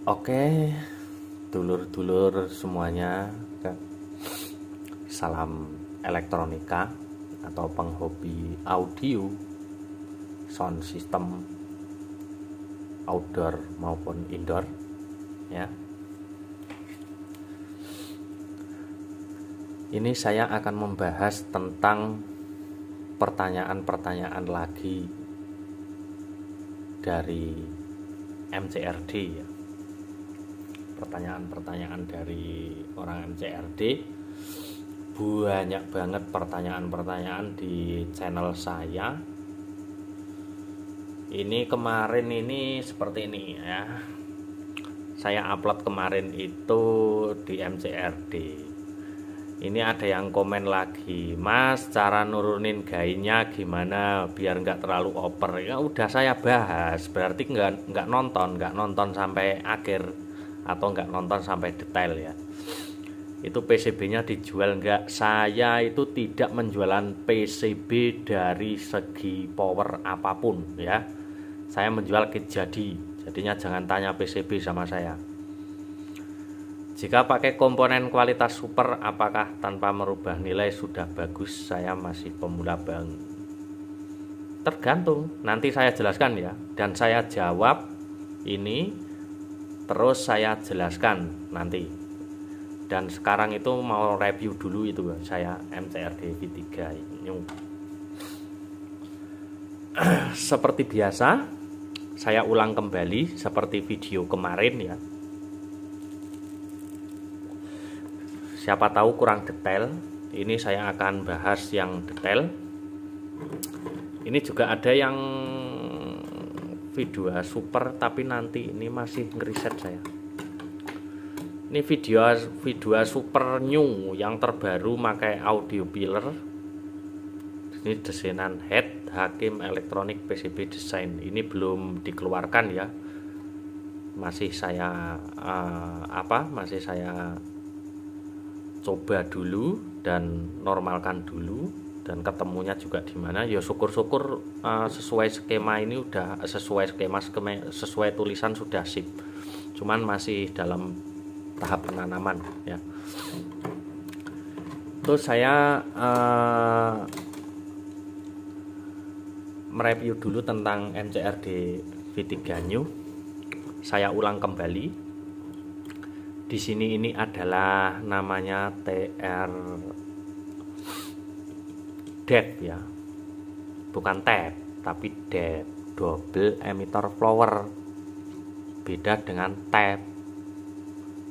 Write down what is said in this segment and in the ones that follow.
Oke, dulur-dulur semuanya, salam elektronika atau penghobi audio, sound system, outdoor maupun indoor, ya. Ini saya akan membahas tentang pertanyaan-pertanyaan lagi dari MCRD, ya. Pertanyaan-pertanyaan dari orang MCRD, banyak banget pertanyaan-pertanyaan di channel saya. Ini kemarin ini seperti ini, ya. Saya upload kemarin itu di MCRD. Ini ada yang komen lagi, Mas, cara nurunin gainnya gimana biar nggak terlalu over. Ya udah saya bahas, berarti nggak nonton sampai akhir atau nggak nonton sampai detail, ya. Itu PCB-nya dijual nggak? Saya itu tidak menjualan PCB dari segi power apapun, ya. Saya menjual kit jadi, jadinya jangan tanya PCB sama saya. Jika pakai komponen kualitas super, apakah tanpa merubah nilai sudah bagus? Saya masih pemula bang. Tergantung, nanti saya jelaskan, ya. Dan saya jawab ini, terus saya jelaskan nanti. Dan sekarang itu mau review dulu itu saya MCRD V3 ini. Seperti biasa, saya ulang kembali seperti video kemarin, ya. Siapa tahu kurang detail, ini saya akan bahas yang detail. Ini juga ada yang video super, tapi nanti ini masih ngeriset saya. Ini video super new yang terbaru pakai audio pillar. Ini desainan head Hakim Elektronik PCB Design. Ini belum dikeluarkan, ya. Masih saya masih saya coba dulu dan normalkan dulu, dan ketemunya juga di mana, ya syukur-syukur sesuai skema ini udah sesuai tulisan sudah sip, cuman masih dalam tahap penanaman, ya. Terus saya mereview dulu tentang MCRD V3 New. Saya ulang kembali. Di sini ini adalah namanya TR DEF, ya. Bukan TEP, tapi DEF, double emitter flower. Beda dengan TEP.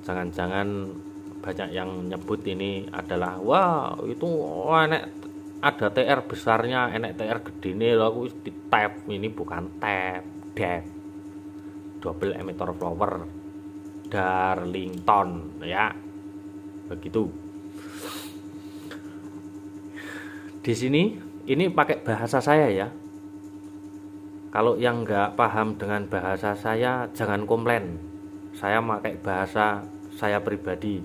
Jangan-jangan banyak yang nyebut ini adalah, wah itu enek ada TR besarnya, enek TR gedene lho, aku di TEP. Ini bukan TEP, DEF, double emitter flower Darlington, ya. Begitu. Di sini ini pakai bahasa saya, ya. Kalau yang nggak paham dengan bahasa saya jangan komplain. Saya pakai bahasa saya pribadi.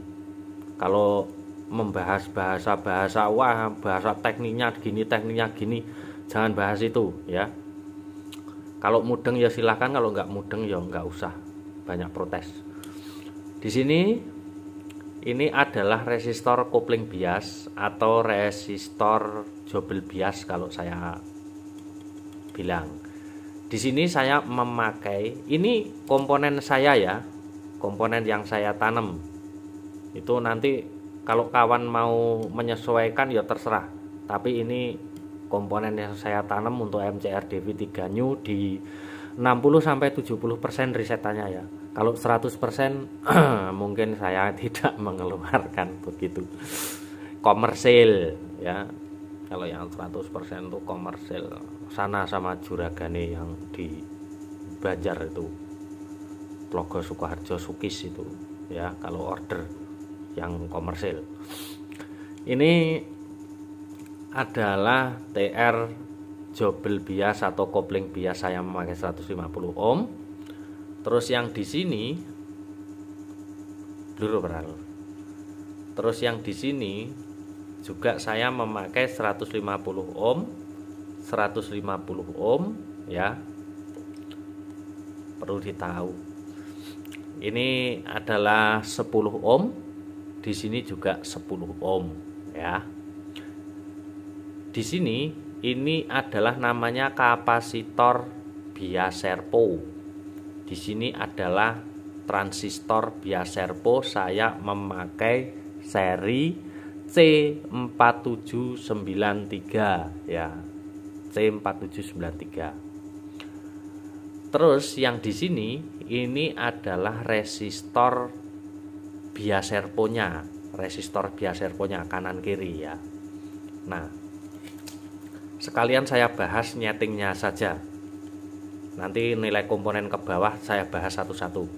Kalau membahas bahasa wah bahasa tekniknya gini, jangan bahas itu, ya. Kalau mudeng ya silahkan, kalau nggak mudeng ya nggak usah banyak protes. Di sini ini adalah resistor kopling bias atau resistor jobel bias kalau saya bilang. Di sini saya memakai ini komponen saya, ya. Komponen yang saya tanam. Itu nanti kalau kawan mau menyesuaikan ya terserah. Tapi ini komponen yang saya tanam untuk MCRD V3 New di 60-70% risetannya, ya. Kalau 100% mungkin saya tidak mengeluarkan begitu. Komersil, ya. Kalau yang 100% itu komersil. Sana sama juragane yang di Banjar itu. Tlogo Sukoharjo Sukis itu, ya, kalau order yang komersil. Ini adalah TR jobel bias atau kopling bias, saya memakai 150 ohm. Terus yang di sini Terus yang di sini juga saya memakai 150 ohm, ya. Perlu ditahu. ini adalah 10 ohm, di sini juga 10 ohm ya. Di sini ini adalah namanya kapasitor bias servo. Di sini adalah transistor bias servo. Saya memakai seri C4793 ya. C4793. Terus yang di sini ini adalah resistor bias servonya, kanan kiri ya. Nah, sekalian saya bahas nyetingnya saja. Nanti nilai komponen ke bawah saya bahas satu-satu.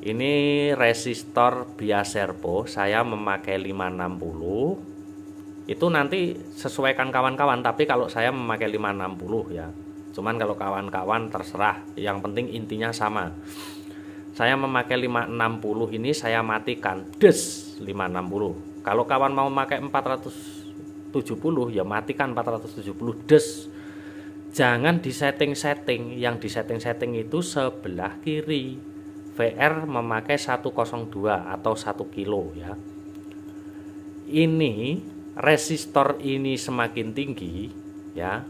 Ini resistor bias servo, saya memakai 560. Itu nanti sesuaikan kawan-kawan, tapi kalau saya memakai 560 ya. Cuman kalau kawan-kawan terserah, yang penting intinya sama. Saya memakai 560 ini saya matikan, des 560. Kalau kawan mau pakai 470 ya matikan 470, des. Jangan disetting-setting, yang disetting-setting itu sebelah kiri. VR memakai 102 atau 1 kilo ya. Ini resistor ini semakin tinggi ya.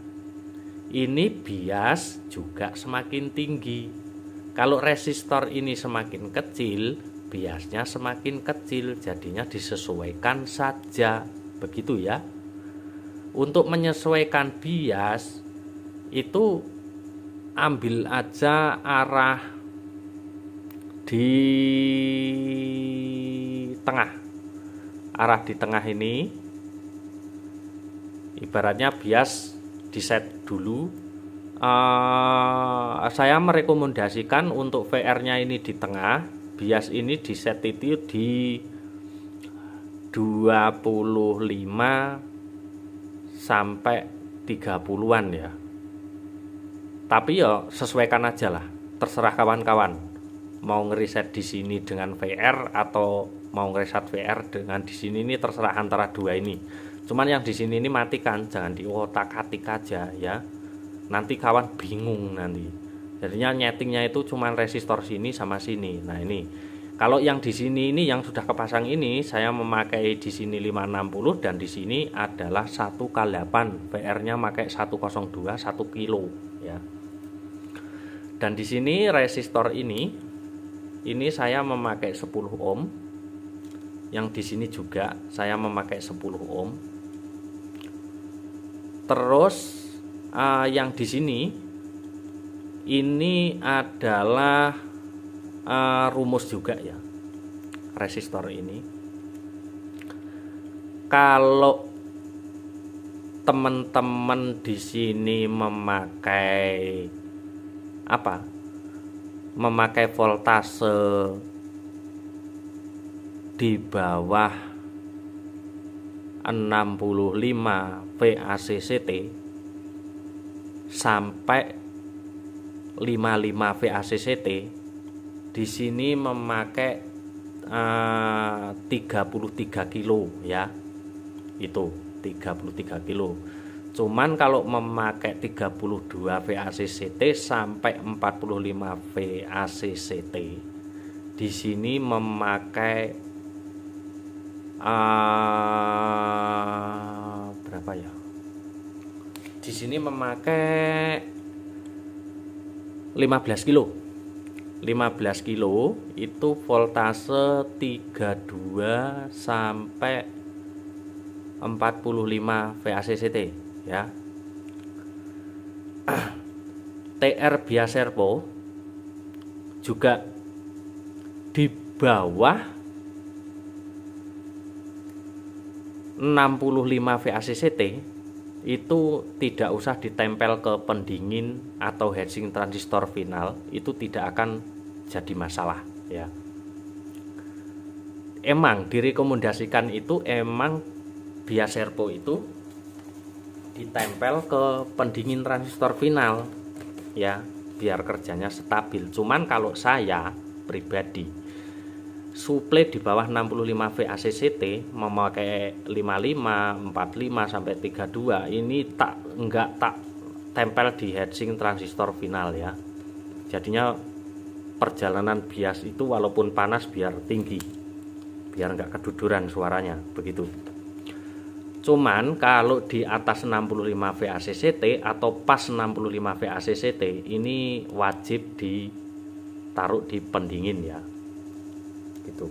Ini bias juga semakin tinggi. Kalau resistor ini semakin kecil, biasnya semakin kecil, jadinya disesuaikan saja. Begitu ya. Untuk menyesuaikan bias itu ambil aja arah di tengah. Arah di tengah ini ibaratnya bias di set dulu. Saya merekomendasikan untuk VR-nya ini di tengah, bias ini di set itu di 25 sampai 30-an ya. Tapi ya sesuaikan aja lah, terserah kawan-kawan mau ngeriset di sini dengan VR atau mau ngeriset VR dengan di sini, ini terserah antara dua ini. Cuman yang di sini ini matikan, jangan diotak-atik aja ya. Nanti kawan bingung nanti. Jadinya nyetingnya itu cuman resistor sini sama sini. Nah ini, kalau yang di sini ini yang sudah kepasang ini, saya memakai di sini 560 dan di sini adalah 1K8. VR-nya pakai 102 1 kilo ya. Dan di sini resistor ini saya memakai 10 ohm. Yang di sini juga saya memakai 10 ohm. Terus yang di sini ini adalah rumus juga ya, resistor ini. Kalau teman-teman di sini memakai apa? Memakai voltase di bawah 65 VACCT sampai 55 VACCT, di sini memakai 33 kilo ya. Itu 33 kilo. Cuman kalau memakai 32 VACCT sampai 45 VACCT, di sini memakai berapa ya? Di sini memakai 15 kilo. 15 kilo itu voltase 32 sampai 45 VACCT ya. TR bias servo juga di bawah 65 VACCT itu tidak usah ditempel ke pendingin atau heatsink transistor final, itu tidak akan jadi masalah ya. Emang direkomendasikan itu emang bias servo itu ditempel ke pendingin transistor final ya, biar kerjanya stabil. Cuman kalau saya pribadi suplai di bawah 65 VACCT memakai 55, 45 sampai 32 ini enggak tak tempel di heatsink transistor final ya. Jadinya perjalanan bias itu walaupun panas biar tinggi, biar nggak keduduran suaranya begitu. Cuman kalau di atas 65 VACCT atau pas 65 VACCT ini wajib ditaruh di pendingin ya, gitu.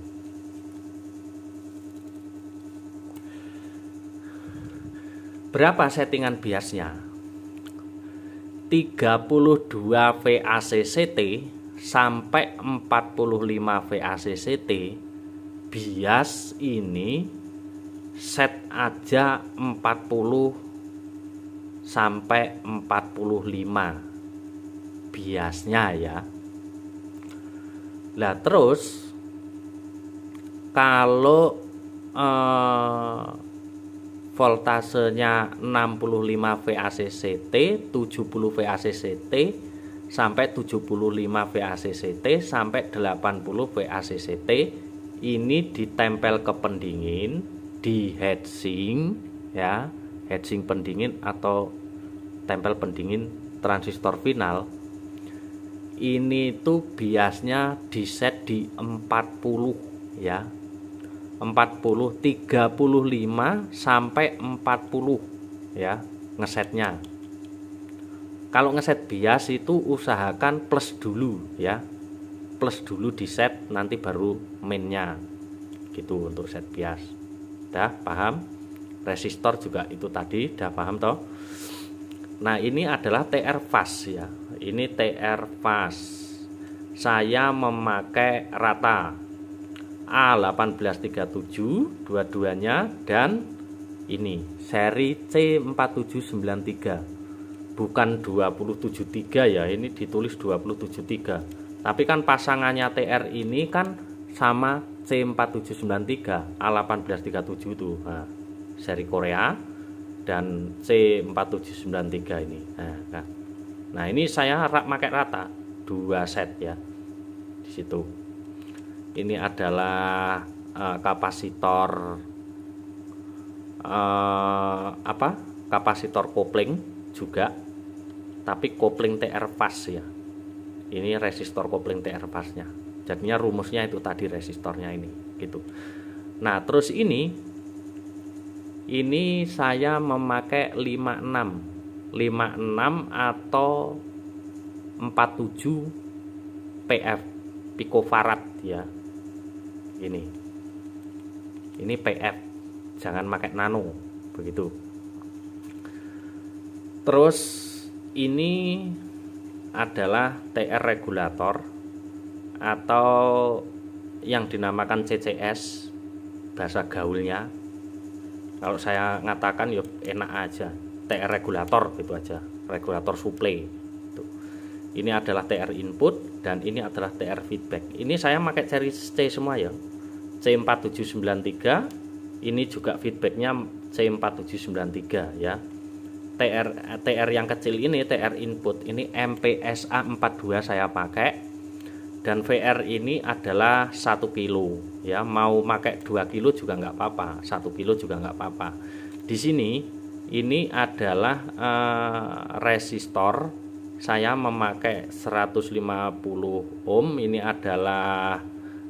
Berapa settingan biasnya? 32 VACCT sampai 45 VACCT. Bias ini set aja 40 sampai 45 biasnya ya. Lah terus kalau voltasenya 65 VACCT, 70 VACCT sampai 75 VACCT sampai 80 VACCT, ini ditempel ke pendingin, di heatsink ya, heatsink pendingin atau tempel pendingin transistor final. Ini tuh biasnya di set di 40 ya, 40, 35 sampai 40 ya ngesetnya. Kalau ngeset bias itu usahakan plus dulu ya, plus dulu di set, nanti baru mainnya gitu untuk set bias. Udah paham? Resistor juga itu tadi udah paham toh? Nah ini adalah TR fast ya, ini TR fast. Saya memakai rata A1837 dua-duanya, dan ini seri C4793, bukan 273 ya, ini ditulis 273, tapi kan pasangannya TR ini kan sama C4793 A1837 itu, nah, seri Korea dan C4793 ini. Nah ini saya pakai rata 2 set ya di situ. Ini adalah kapasitor kapasitor kopling juga, tapi kopling TR fast ya. Ini resistor kopling TR fastnya. Jadinya rumusnya itu tadi resistornya ini gitu. Nah terus ini saya memakai 56 atau 47 PF picofarad ya. Ini PF, jangan pakai nano begitu. Terus ini adalah TR regulator atau yang dinamakan CCS bahasa gaulnya. Kalau saya ngatakan yuk enak aja, TR regulator gitu aja, regulator supply. Ini adalah TR input dan ini adalah TR feedback. Ini saya pakai seri C semua ya, C4793. Ini juga feedbacknya C4793 ya. TR yang kecil ini TR input, ini MPSA 42 saya pakai, dan VR ini adalah 1 kilo ya. Mau pakai 2 kilo juga nggak apa-apa, 1 kilo juga nggak apa-apa. Di sini ini adalah resistor. Saya memakai 150 ohm. Ini adalah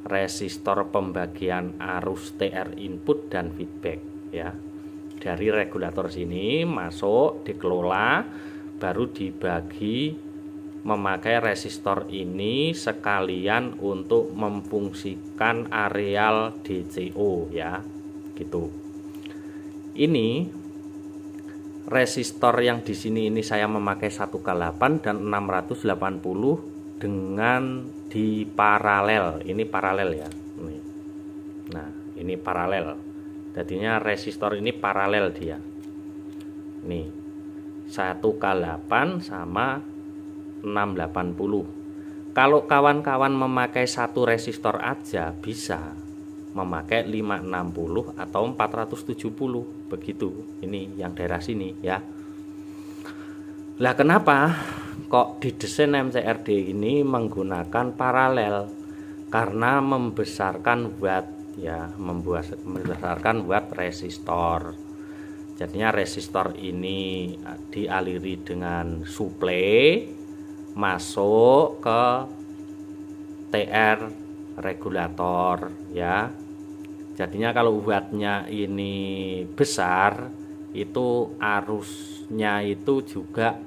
resistor pembagian arus TR input dan feedback ya. Dari regulator sini masuk, dikelola, baru dibagi memakai resistor ini sekalian untuk memfungsikan areal DCO ya, gitu. Ini resistor yang di sini ini saya memakai 1K8 dan 680 dengan di paralel. Ini paralel ya. Nah, ini paralel. Jadinya resistor ini paralel dia. Nih. 1K8 sama 680. Kalau kawan-kawan memakai satu resistor aja bisa memakai 560 atau 470 begitu. Ini yang daerah sini ya. Lah kenapa kok didesain MCRD ini menggunakan paralel? Karena membesarkan watt ya, membesarkan watt resistor. Jadinya resistor ini dialiri dengan suplai masuk ke TR regulator ya. Jadinya kalau wattnya ini besar, itu arusnya itu juga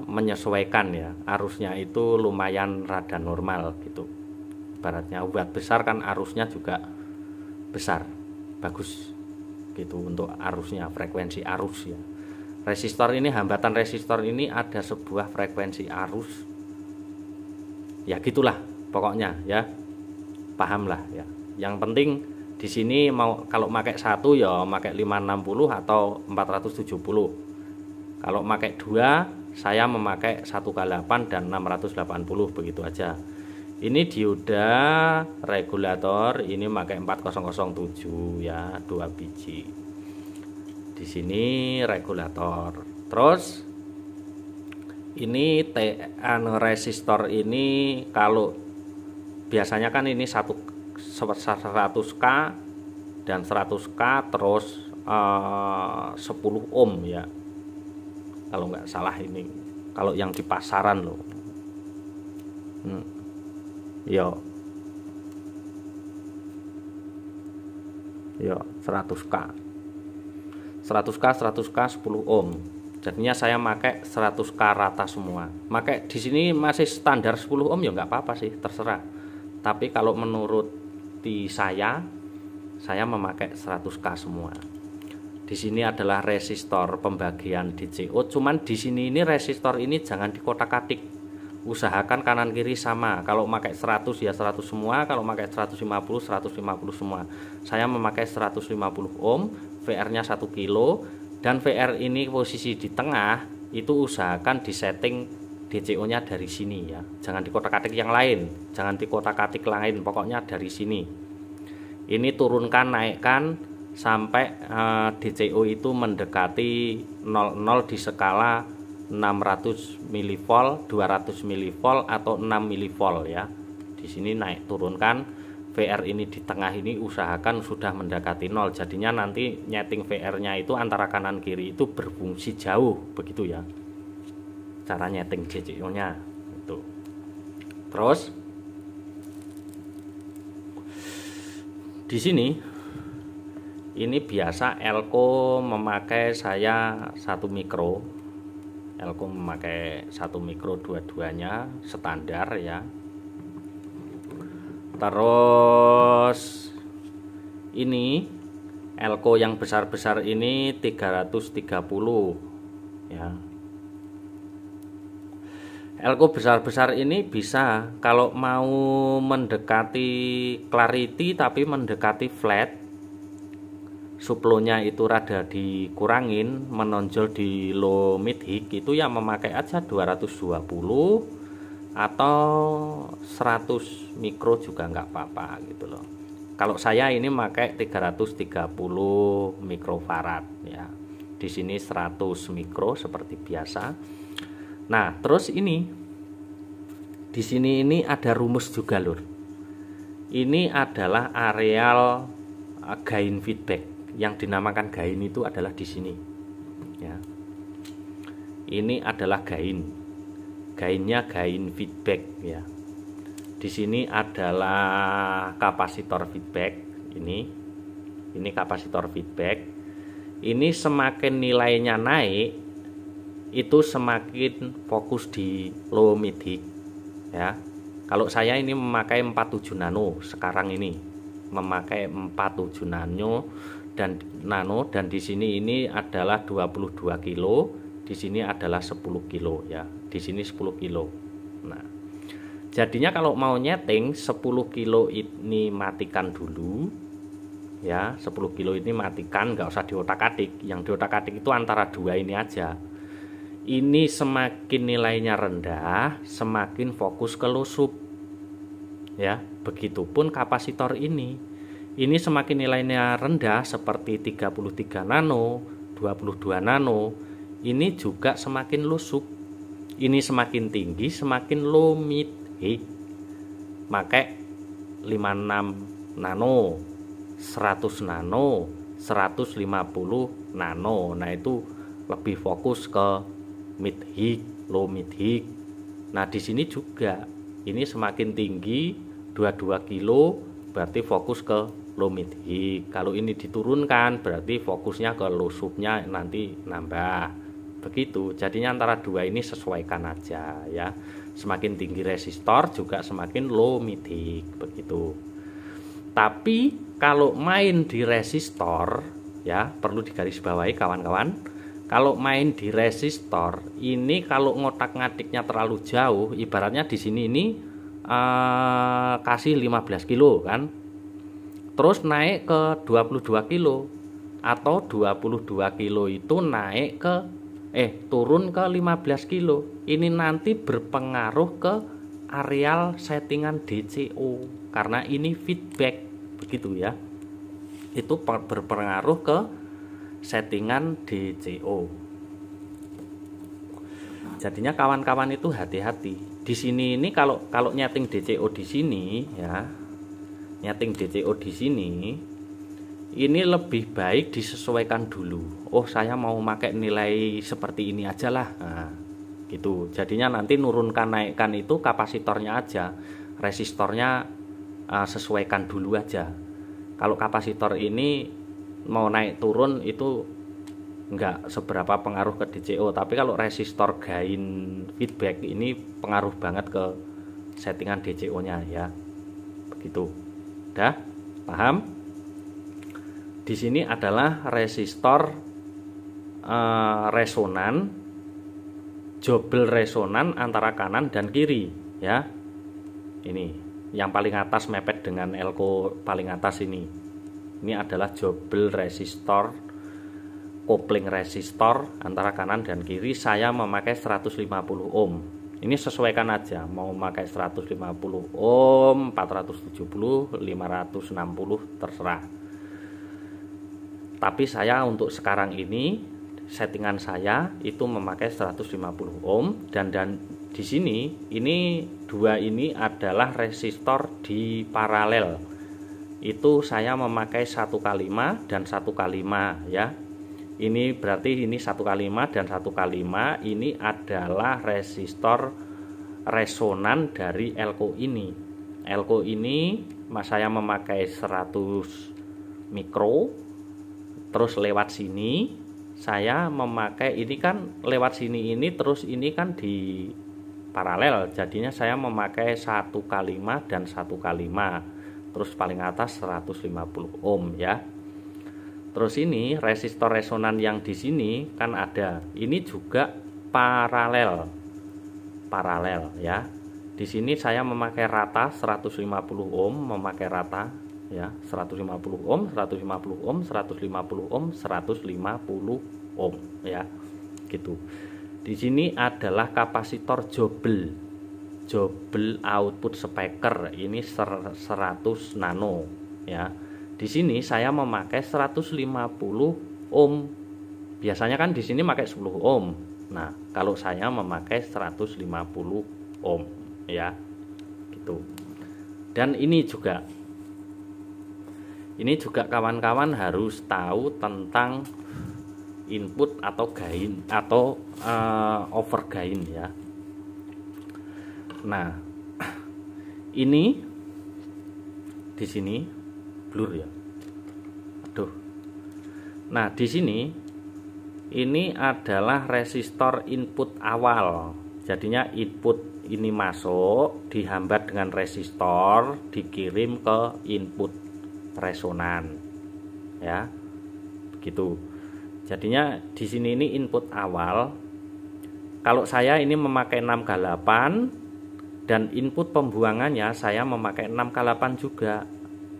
menyesuaikan ya, arusnya itu lumayan rada normal gitu. Ibaratnya watt besar kan arusnya juga besar, bagus gitu untuk arusnya, frekuensi arus ya. Resistor ini, hambatan resistor ini ada sebuah frekuensi arus ya, gitulah pokoknya ya, paham lah ya. Yang penting di sini mau kalau pakai satu ya pakai 560 atau 470. Kalau pakai dua saya memakai 1K8 dan 680, begitu aja. Ini dioda regulator ini pakai 4007 ya, 2 biji. Di sini regulator. Terus ini resistor ini kalau biasanya kan ini 100K dan 100K terus 10 ohm ya, kalau nggak salah ini, kalau yang di pasaran loh. Yo 100K 10 ohm. Jadinya saya pakai 100K rata semua. Pakai di sini masih standar 10 ohm ya nggak apa-apa sih, terserah. Tapi kalau menurut saya memakai 100K semua. Di sini adalah resistor pembagian DCO. Cuman di sini ini resistor ini jangan dikotak-katik. Usahakan kanan kiri sama. Kalau pakai 100 ya 100 semua, kalau pakai 150 semua. Saya memakai 150 ohm, VR-nya 1 kilo, dan VR ini posisi di tengah. Itu usahakan disetting DCO-nya dari sini ya. Jangan dikotak-katik yang lain, jangan dikotak-katik lain, pokoknya dari sini. Ini turunkan, naikkan sampai DCO itu mendekati 00 di skala 600 mV, 200 mV atau 6 mV ya. Di sini naik turunkan. VR ini di tengah ini usahakan sudah mendekati 0. Jadinya nanti nyeting VR-nya itu antara kanan kiri itu berfungsi jauh, begitu ya. Cara nyeting DCO-nya itu. Terus di sini ini biasa Elko memakai saya 1 mikro. Elko memakai 1 mikro dua-duanya standar ya. Terus ini Elko yang besar-besar ini 330 ya. Elko besar-besar ini bisa kalau mau mendekati clarity tapi mendekati flat, suplonya itu rada dikurangin, menonjol di low mid high, itu ya memakai aja 220 atau 100 mikro juga nggak apa-apa gitu loh. Kalau saya ini pakai 330 mikrofarad ya. Di sini 100 mikro seperti biasa. Nah, terus ini di sini ini ada rumus juga lur. Ini adalah areal gain feedback. Yang dinamakan gain itu adalah di sini. Ya. Ini adalah gain. Gainnya gain feedback ya. Di sini adalah kapasitor feedback ini kapasitor feedback. Ini semakin nilainya naik itu semakin fokus di low mid high ya. Kalau saya ini memakai 47 nano sekarang ini, memakai 47 nano dan di sini ini adalah 22 kilo, di sini adalah 10 kilo ya. Di sini 10 kilo. Nah, jadinya kalau mau nyeting 10 kilo ini matikan dulu ya. 10 kilo ini matikan, nggak usah diotak-atik. Yang diotak-atik itu antara dua ini aja. Ini semakin nilainya rendah, semakin fokus ke low sub ya. Begitupun kapasitor ini semakin nilainya rendah seperti 33 nano, 22 nano, ini juga semakin low sub. Ini semakin tinggi semakin low mid high. Pakai 56 nano, 100 nano, 150 nano. Nah, itu lebih fokus ke mid high, low mid high Nah, di sini juga ini semakin tinggi 22 kilo berarti fokus ke low mid high. Kalau ini diturunkan berarti fokusnya ke low subnya nanti nambah. Begitu. Jadinya antara dua ini sesuaikan aja ya. Semakin tinggi resistor juga semakin low mid high begitu. Tapi kalau main di resistor ya, perlu digarisbawahi kawan-kawan. Kalau main di resistor ini, kalau ngotak-ngatiknya terlalu jauh, ibaratnya di sini ini kasih 15 kilo kan, terus naik ke 22 kilo, atau 22 kilo itu naik ke turun ke 15 kilo. Ini nanti berpengaruh ke areal settingan DCO karena ini feedback begitu ya. Itu berpengaruh ke settingan DCO. Jadinya kawan-kawan itu hati-hati. Di sini ini kalau nyeting DCO di sini ya. Nyeting DCO di sini ini lebih baik disesuaikan dulu. Oh, saya mau pakai nilai seperti ini aja lah. Nah, gitu. Jadinya nanti nurunkan naikkan itu kapasitornya aja. Resistornya sesuaikan dulu aja. Kalau kapasitor ini mau naik turun itu enggak seberapa pengaruh ke DCO, tapi kalau resistor gain feedback ini pengaruh banget ke settingan DCO-nya ya. Begitu. Udah? Paham? Di sini adalah resistor resonan, jobel resonan antara kanan dan kiri ya. Ini yang paling atas mepet dengan elko paling atas ini. Ini adalah jobel resistor, kopling resistor antara kanan dan kiri. Saya memakai 150 ohm. Ini sesuaikan aja, mau memakai 150 ohm, 470, 560 terserah. Tapi saya untuk sekarang ini settingan saya itu memakai 150 ohm dan di sini ini dua ini adalah resistor di paralel. Itu saya memakai 1x5 dan 1x5 ya. Ini berarti ini 1x5 dan 1x5 ini adalah resistor resonan dari elko ini. Elko ini saya memakai 100 mikro. Terus lewat sini saya memakai ini kan lewat sini ini, terus ini kan di paralel, jadinya saya memakai 1x5 dan 1x5, terus paling atas 150 ohm ya. Terus ini resistor resonan yang di sini kan ada, ini juga paralel ya. Di sini saya memakai rata 150 ohm, memakai rata ya, 150 ohm, 150 ohm, 150 ohm, 150 ohm ya. Gitu. Di sini adalah kapasitor jobel output speaker ini 100 nano ya. Di sini saya memakai 150 ohm. Biasanya kan di sini pakai 10 ohm. Nah, kalau saya memakai 150 ohm ya. Gitu. Dan ini juga kawan-kawan harus tahu tentang input atau gain atau over gain ya. Nah, ini di sini blur ya. Aduh. Nah, di sini ini adalah resistor input awal. Jadinya input ini masuk dihambat dengan resistor dikirim ke input resonan. Ya. Begitu. Jadinya di sini ini input awal. Kalau saya ini memakai 6K8 dan input pembuangannya saya memakai 6K8 juga.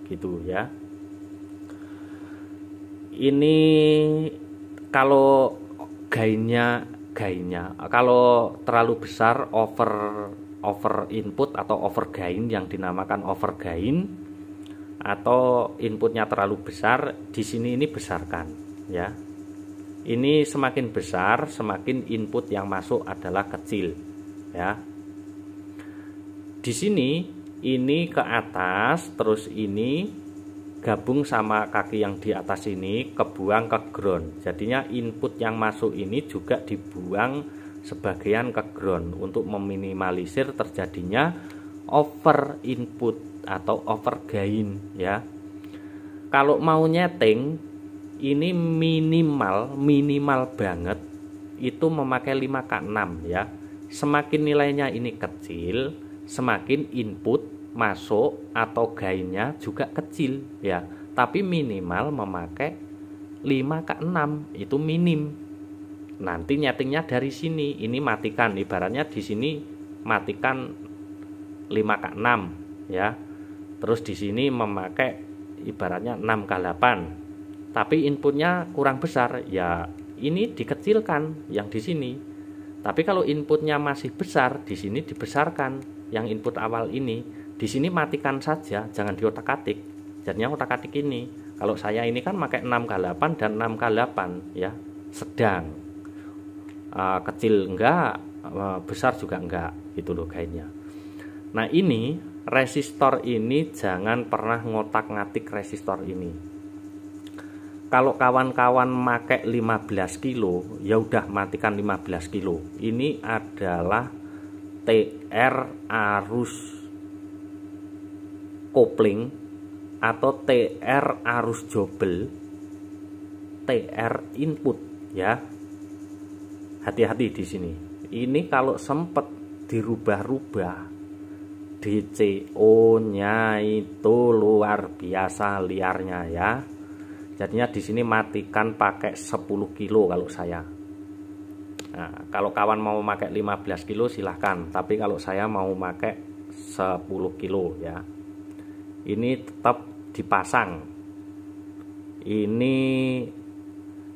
Gitu ya. Ini kalau gainnya kalau terlalu besar over input atau over gain, yang dinamakan over gain, atau inputnya terlalu besar, di sini ini besarkan ya. Ini semakin besar semakin input yang masuk adalah kecil ya. Di sini ini ke atas, terus ini gabung sama kaki yang di atas ini kebuang ke ground. Jadinya input yang masuk ini juga dibuang sebagian ke ground untuk meminimalisir terjadinya over input atau over gain ya. Kalau mau nyeting ini minimal banget itu memakai 5K6 ya. Semakin nilainya ini kecil, semakin input masuk atau gainnya juga kecil ya. Tapi minimal memakai 5K6 itu minim. Nanti nyetingnya dari sini, ini matikan, ibaratnya di sini matikan 5K6 ya. Terus di sini memakai ibaratnya 6K8. Tapi inputnya kurang besar ya, ini dikecilkan yang di sini. Tapi kalau inputnya masih besar, di sini dibesarkan yang input awal ini. Di sini matikan saja, jangan diotak-atik. Jadinya otak-atik ini. Kalau saya ini kan pakai 6K8 dan 6K8 ya, sedang. Kecil enggak, besar juga enggak gitu loh gainnya. Nah ini resistor ini jangan pernah ngotak-ngatik resistor ini. Kalau kawan-kawan make 15 kilo ya udah matikan 15 kilo. Ini adalah TR arus kopling atau TR arus jobel, TR input ya. Hati-hati di sini. Ini kalau sempat dirubah-rubah, DCO-nya itu luar biasa liarnya ya. Jadinya di sini matikan pakai 10 kilo kalau saya. Nah, kalau kawan mau pakai 15 kilo silahkan, tapi kalau saya mau pakai 10 kilo ya. Ini tetap dipasang. Ini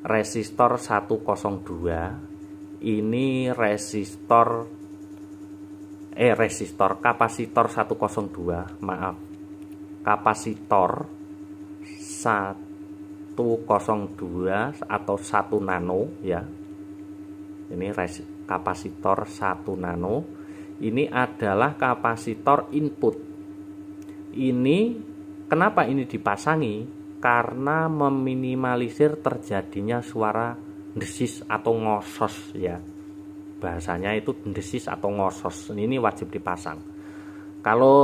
resistor 102. Ini resistor kapasitor 102, maaf, kapasitor 102 atau 1 nano ya. Ini kapasitor 1 nano. Ini adalah kapasitor input. Ini kenapa ini dipasangi? Karena meminimalisir terjadinya suara desis atau ngosos ya, bahasanya itu desis atau ngosos. Ini wajib dipasang. Kalau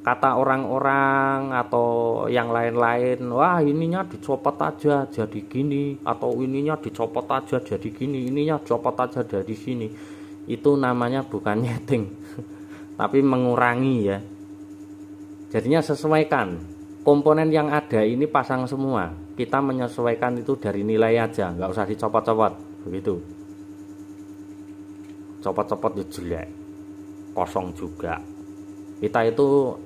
kata orang-orang atau yang lain-lain, wah ininya dicopot aja jadi gini, atau ininya dicopot aja jadi gini, ininya dicopot aja dari sini, itu namanya bukan nyeting tapi mengurangi ya. Jadinya sesuaikan komponen yang ada ini, pasang semua. Kita menyesuaikan itu dari nilai aja, nggak usah dicopot-copot begitu. Copot-copot itu jelek, kosong juga. Kita itu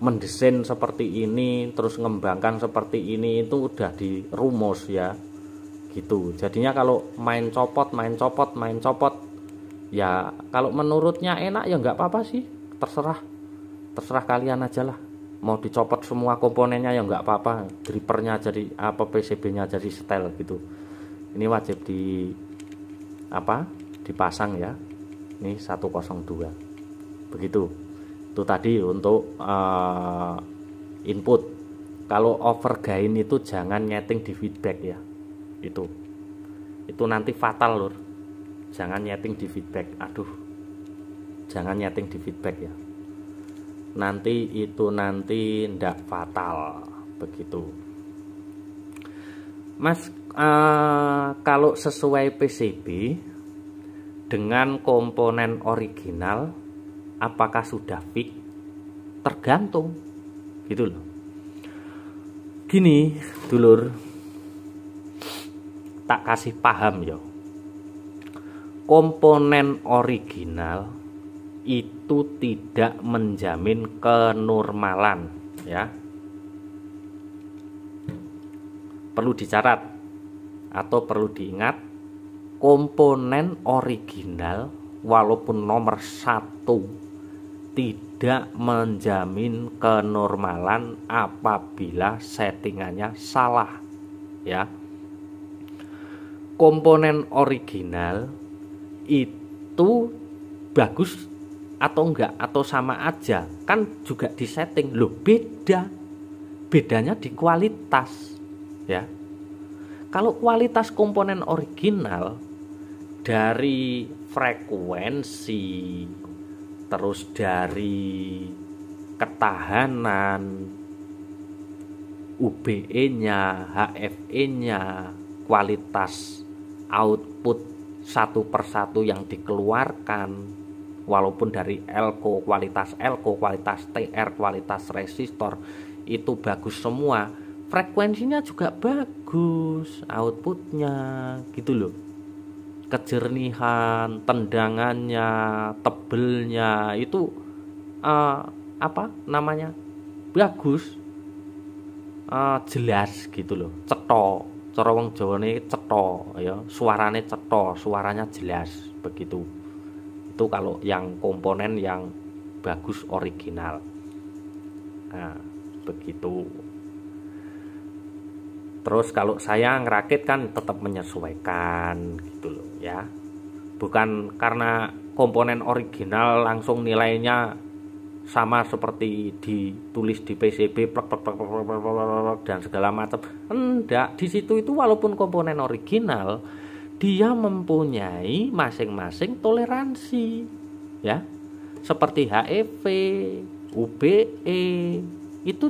mendesain seperti ini, terus mengembangkan seperti ini, itu udah dirumus ya gitu. Jadinya kalau main copot ya, kalau menurutnya enak ya nggak apa-apa sih, terserah kalian aja lah. Mau dicopot semua komponennya ya nggak apa-apa, dripernya jadi apa, PCB-nya jadi setel gitu. Ini wajib dipasang ya. Ini 102 begitu. Itu tadi untuk input. Kalau over gain itu jangan nyeting di feedback ya. Itu nanti fatal lur. Jangan nyeting di feedback. Aduh, jangan nyeting di feedback ya. Nanti ndak fatal begitu Mas. Kalau sesuai PCB dengan komponen original, apakah sudah fix? Tergantung gitu loh. Gini dulur, tak kasih paham ya, komponen original itu tidak menjamin kenormalan ya. Perlu dicatat atau perlu diingat, komponen original walaupun nomor 1 tidak menjamin kenormalan apabila settingannya salah ya. Komponen original itu bagus atau enggak, atau sama aja, kan juga disetting loh. Bedanya di kualitas ya. Kalau kualitas komponen original dari frekuensi, terus dari ketahanan, UBE-nya, HFE-nya, kualitas output satu persatu yang dikeluarkan, walaupun dari elko, kualitas TR, kualitas resistor itu bagus semua, frekuensinya juga bagus, outputnya gitu loh, kejernihan, tendangannya, tebelnya itu bagus, jelas gitu loh, cetha, cara wong Jawane cetha ya, suaranya jelas begitu. Itu kalau yang komponen yang bagus original. Nah, begitu. Terus kalau saya ngerakit kan tetap menyesuaikan gitu loh ya. Bukan karena komponen original langsung nilainya sama seperti ditulis di PCB plek dan segala macam. Enggak, di situ itu walaupun komponen original, dia mempunyai masing-masing toleransi ya. Seperti HEV, UBE itu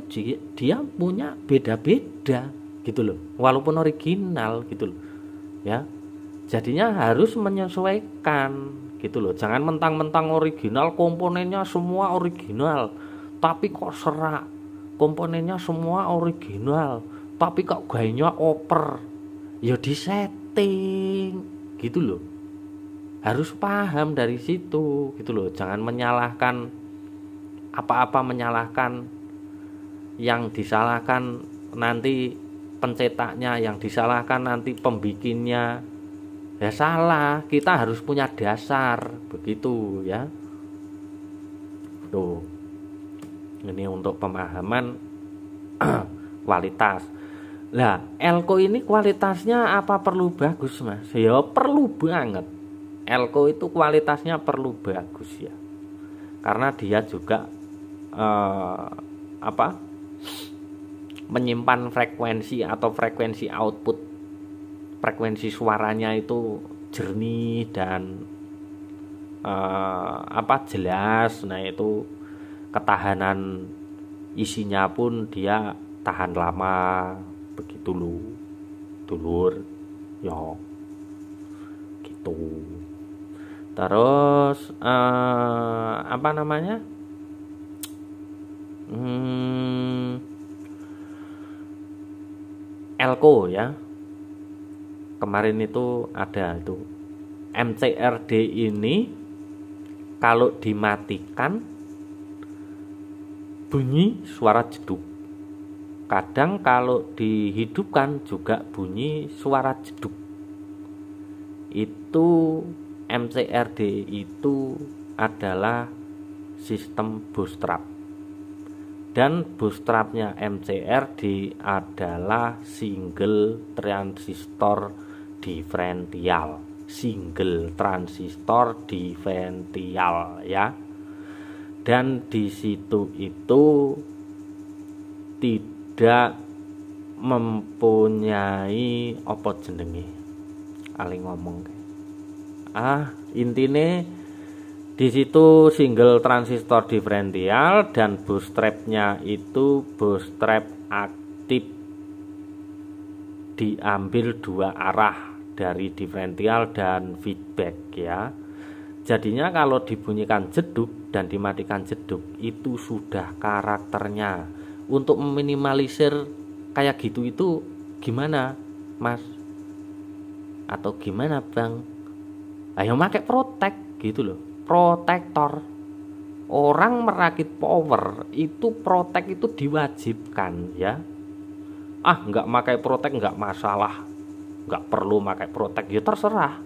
dia punya beda-beda gitu loh, walaupun original gitu loh ya. Jadinya harus menyesuaikan gitu loh. Jangan mentang-mentang original, komponennya semua original tapi kok serak, komponennya semua original tapi kok gayanya oper, ya disetting gitu loh. Harus paham dari situ gitu loh. Jangan menyalahkan menyalahkan yang disalahkan nanti pencetaknya, yang disalahkan nanti pembikinnya. Ya salah, kita harus punya dasar begitu ya. Tuh. Ini untuk pemahaman kualitas. Lah, elko ini kualitasnya apa perlu bagus, Mas? Ya perlu banget. Elko itu kualitasnya perlu bagus ya. Karena dia juga menyimpan frekuensi atau frekuensi output, frekuensi suaranya itu jernih dan jelas. Nah itu ketahanan isinya pun dia tahan lama begitu loh dulur ya gitu. Terus elko ya, kemarin itu ada itu MCRD ini kalau dimatikan bunyi suara jeduk, kadang kalau dihidupkan juga bunyi suara jeduk. Itu MCRD itu adalah sistem bootstrap, dan bootstrapnya MCRD adalah single transistor diferensial, ya. Dan di situ itu tidak mempunyai apa jenenge ali ngomong intine di situ single transistor diferensial, dan bootstrapnya itu bootstrap aktif, diambil dua arah dari diferensial dan feedback ya. Jadinya kalau dibunyikan jeduk dan dimatikan jeduk itu sudah karakternya. Untuk meminimalisir kayak gitu itu gimana, Mas? Atau gimana, Bang? Ayo pakai protek gitu loh. Protektor. Orang merakit power itu protek itu diwajibkan ya. Enggak pakai protek enggak masalah, enggak perlu pakai protek ya, terserah.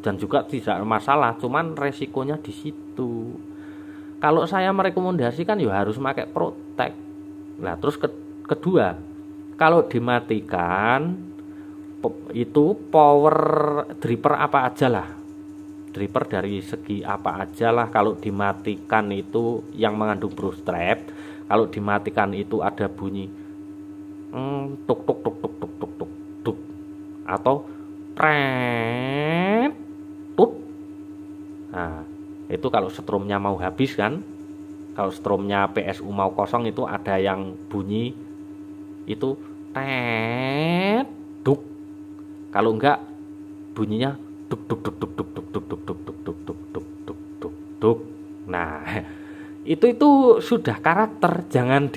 Dan juga tidak masalah, cuman resikonya di situ. Kalau saya merekomendasikan ya harus pakai protek. Nah terus kedua, kalau dimatikan itu power driver apa aja lah, driver dari segi apa aja lah. Kalau dimatikan itu yang mengandung bootstrap, kalau dimatikan itu ada bunyi tuk tuk tuk tuk tuk tuk tuk tuk, atau tret tup. Nah, itu kalau strumnya mau habis kan. Kalau strumnya PSU mau kosong itu ada yang bunyi itu tet duk. Kalau enggak bunyinya duk duk duk duk duk duk duk duk duk duk duk duk duk duk duk duk. Nah, itu sudah karakter, jangan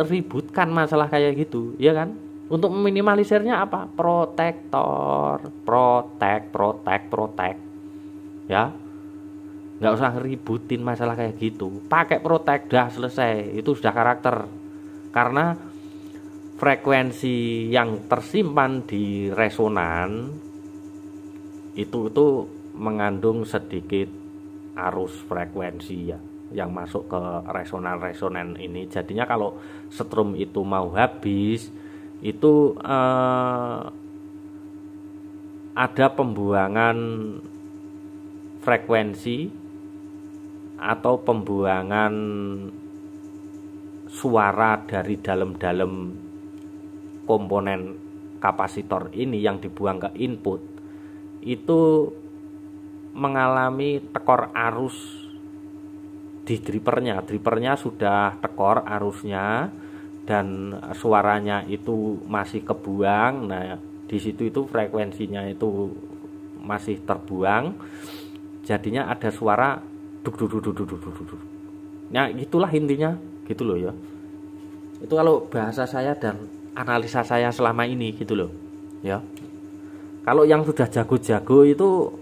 ributkan masalah kayak gitu, ya kan? Untuk meminimalisirnya apa? Protektor, protek. Ya. Nggak usah ributin masalah kayak gitu, pakai protek dah selesai, itu sudah karakter. Karena frekuensi yang tersimpan di resonan itu mengandung sedikit arus frekuensi ya yang masuk ke resonan ini. Jadinya kalau strum itu mau habis itu ada pembuangan frekuensi atau pembuangan suara dari dalam komponen kapasitor ini yang dibuang ke input itu mengalami tekor arus di drivernya sudah tekor arusnya dan suaranya itu masih kebuang. Nah, di situ itu frekuensinya itu masih terbuang, jadinya ada suara duk duk duk duk duk duk. Nah, gitulah intinya, gitu loh ya. Itu kalau bahasa saya dan analisa saya selama ini gitu loh ya. Kalau yang sudah jago-jago itu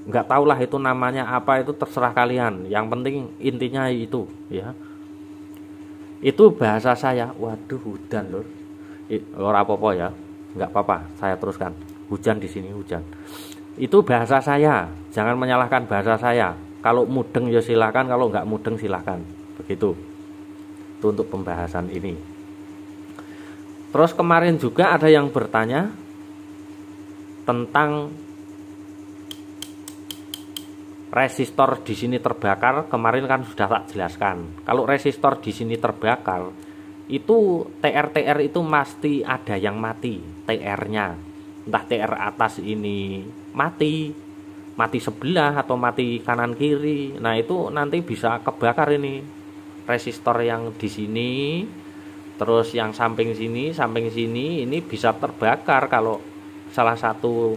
nggak tahulah itu namanya apa, itu terserah kalian, yang penting intinya itu ya. Itu bahasa saya. Waduh, hujan lor. Lor apa-apa ya, nggak apa-apa, saya teruskan. Hujan di sini, hujan. Itu bahasa saya, jangan menyalahkan bahasa saya. Kalau mudeng ya silakan, kalau nggak mudeng silakan. Begitu. Itu untuk pembahasan ini. Terus kemarin juga ada yang bertanya tentang resistor di sini terbakar. Kemarin kan sudah tak jelaskan. Kalau resistor di sini terbakar, itu TR itu pasti ada yang mati, TR-nya. Entah TR atas ini mati sebelah atau mati kanan kiri. Nah, itu nanti bisa kebakar ini resistor yang di sini, terus yang samping sini ini bisa terbakar kalau salah satu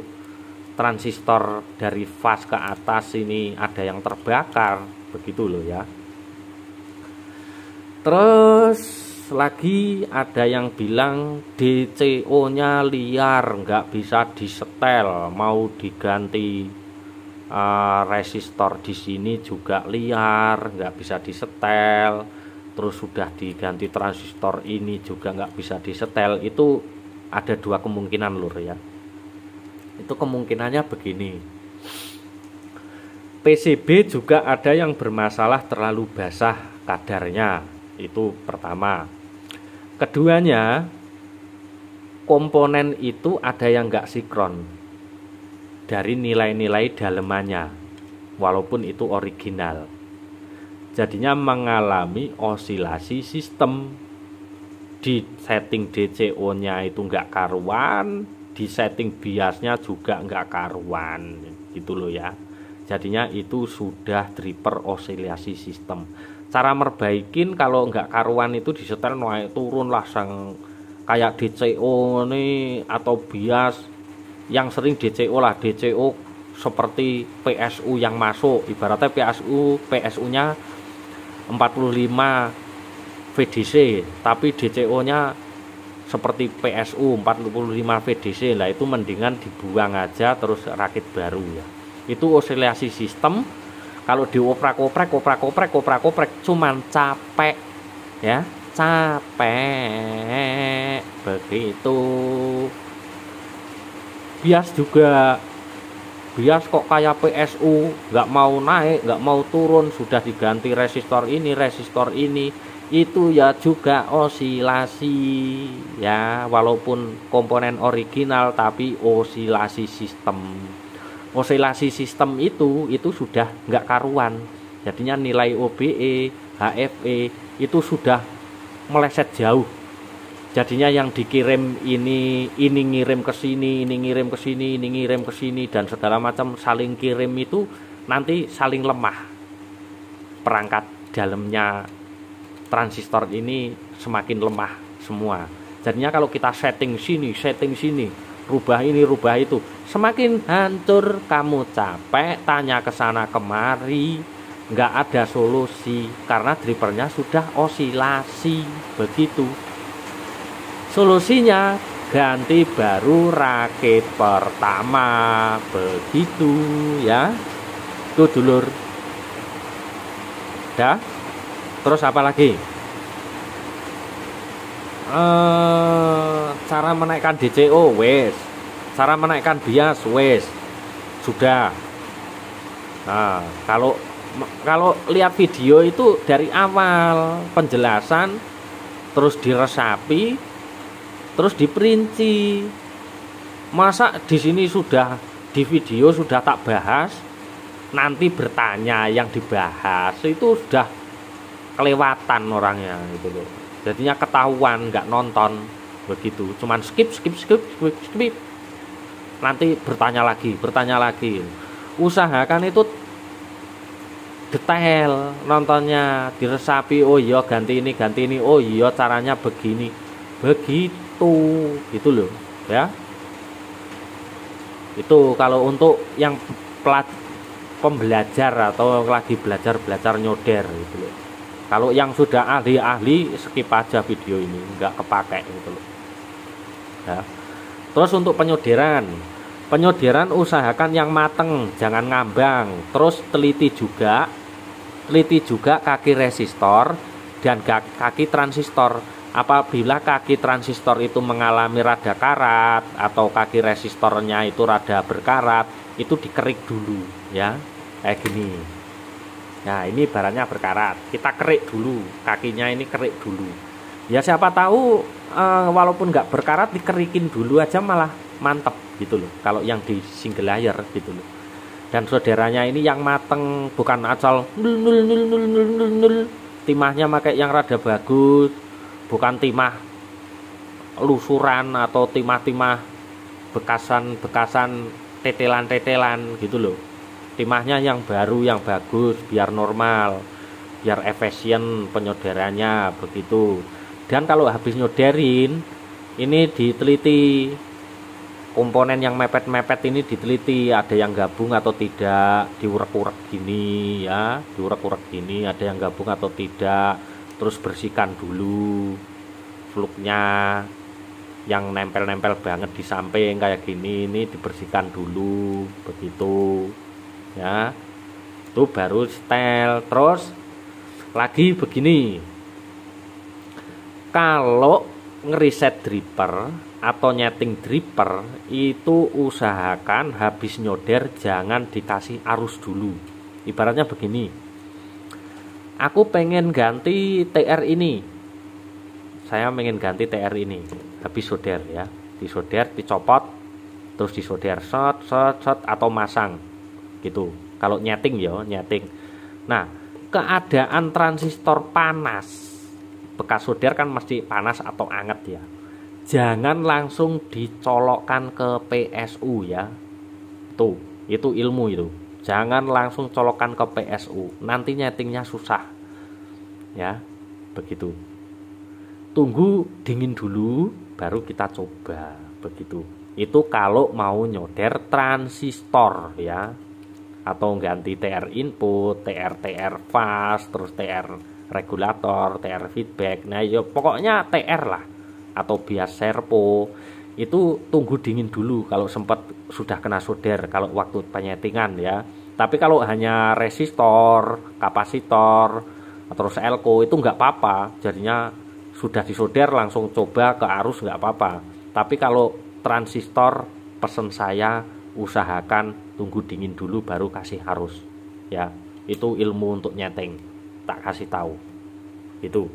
transistor dari fase ke atas ini ada yang terbakar, begitu loh ya. Terus lagi ada yang bilang DCO-nya liar, nggak bisa disetel, mau diganti resistor di sini juga liar, nggak bisa disetel. Terus sudah diganti transistor ini juga nggak bisa disetel. Itu ada dua kemungkinan lur ya. Itu kemungkinannya begini, PCB juga ada yang bermasalah terlalu basah kadarnya, itu pertama. Keduanya, komponen itu ada yang nggak sinkron dari nilai-nilai dalemannya, walaupun itu original. Jadinya mengalami osilasi sistem. Di setting DCO-nya itu nggak karuan, di setting biasnya juga nggak karuan, gitu loh ya. Jadinya itu sudah driver osilasi sistem. Cara merbaikin kalau nggak karuan itu disetel naik turun lah sang kayak DCO nih atau bias. Yang sering DCO lah, DCO seperti PSU yang masuk, ibaratnya PSU-nya 45 VDC, tapi DCO-nya seperti PSU 45 VDC. Lah itu mendingan dibuang aja terus rakit baru ya. Itu osilasi sistem. Kalau dioprak-oprek cuman capek ya, capek begitu. Bias juga, bias kok kayak PSU, nggak mau naik nggak mau turun, sudah diganti resistor ini, itu ya juga osilasi ya, walaupun komponen original tapi osilasi sistem. Osilasi sistem itu sudah nggak karuan, jadinya nilai OBE, HFE itu sudah meleset jauh Jadinya yang dikirim ini ngirim ke sini, ini ngirim ke sini, ini ngirim ke sini, dan segala macam saling kirim itu nanti saling lemah. Perangkat dalamnya transistor ini semakin lemah semua. Jadinya kalau kita setting sini, rubah ini, rubah itu, semakin hancur, kamu capek, tanya ke sana kemari, nggak ada solusi karena drivernya sudah osilasi begitu. Solusinya ganti baru rakit pertama begitu ya. Itu dulur. Dah. Terus apa lagi? Cara menaikkan DCO wes. Cara menaikkan bias wes. Sudah. Nah, kalau lihat video itu dari awal penjelasan, terus diresapi, terus diperinci. Masa di sini sudah di video sudah tak bahas, nanti bertanya yang dibahas itu sudah kelewatan orangnya gitu loh. Jadinya ketahuan nggak nonton begitu, cuman skip. Nanti bertanya lagi. Usahakan itu detail nontonnya, diresapi. Oh iya ganti ini, oh iya caranya begini, begitu gitu loh ya. Itu kalau untuk yang pembelajar atau lagi belajar nyoder gitu loh. Kalau yang sudah ahli skip aja video ini, nggak kepake gitu loh ya. Terus untuk penyoderan usahakan yang mateng, jangan ngambang. Terus teliti juga kaki resistor dan kaki transistor. Apabila kaki transistor itu mengalami rada karat atau kaki resistornya itu rada berkarat, itu dikerik dulu ya, kayak gini. Nah ini barangnya berkarat, kita kerik dulu, kakinya ini kerik dulu ya. Siapa tahu walaupun nggak berkarat, dikerikin dulu aja malah mantep gitu loh, kalau yang di single layer gitu loh. Dan saudaranya ini yang mateng, bukan asal nul, timahnya pakai yang rada bagus, bukan timah lusuran atau timah bekasan tetelan gitu loh. Timahnya yang baru, yang bagus, biar normal, biar efisien penyoderannya begitu. Dan kalau habis nyoderin ini diteliti, komponen yang mepet-mepet ini diteliti, ada yang gabung atau tidak, diurek-urek gini ya, ada yang gabung atau tidak. Terus bersihkan dulu fluknya yang nempel-nempel banget di samping kayak gini, ini dibersihkan dulu begitu ya. Itu baru setel. Terus lagi begini, kalau ngeriset driver atau nyeting driver itu usahakan habis nyoder jangan dikasih arus dulu. Ibaratnya begini, aku pengen ganti TR ini, saya pengen ganti TR ini, habis solder ya, disolder, dicopot, terus disolder set atau masang gitu. Kalau nyeting ya nyeting. Nah, keadaan transistor panas, bekas solder kan mesti panas atau anget ya, jangan langsung dicolokkan ke PSU ya. Itu ilmu itu. Jangan langsung colokkan ke PSU, nanti nyetingnya susah ya, begitu. Tunggu dingin dulu baru kita coba begitu. Itu kalau mau nyoder transistor ya, atau ganti TR input, TR fast, terus TR regulator, TR feedback. Nah ya pokoknya TR lah, atau bias servo. Itu tunggu dingin dulu kalau sempat sudah kena solder, kalau waktu penyetingan ya. Tapi kalau hanya resistor, kapasitor, terus elko itu nggak apa-apa, jadinya sudah disolder langsung coba ke arus nggak apa-apa. Tapi kalau transistor, pesen saya usahakan tunggu dingin dulu baru kasih arus ya. Itu ilmu untuk nyeting, tak kasih tahu itu.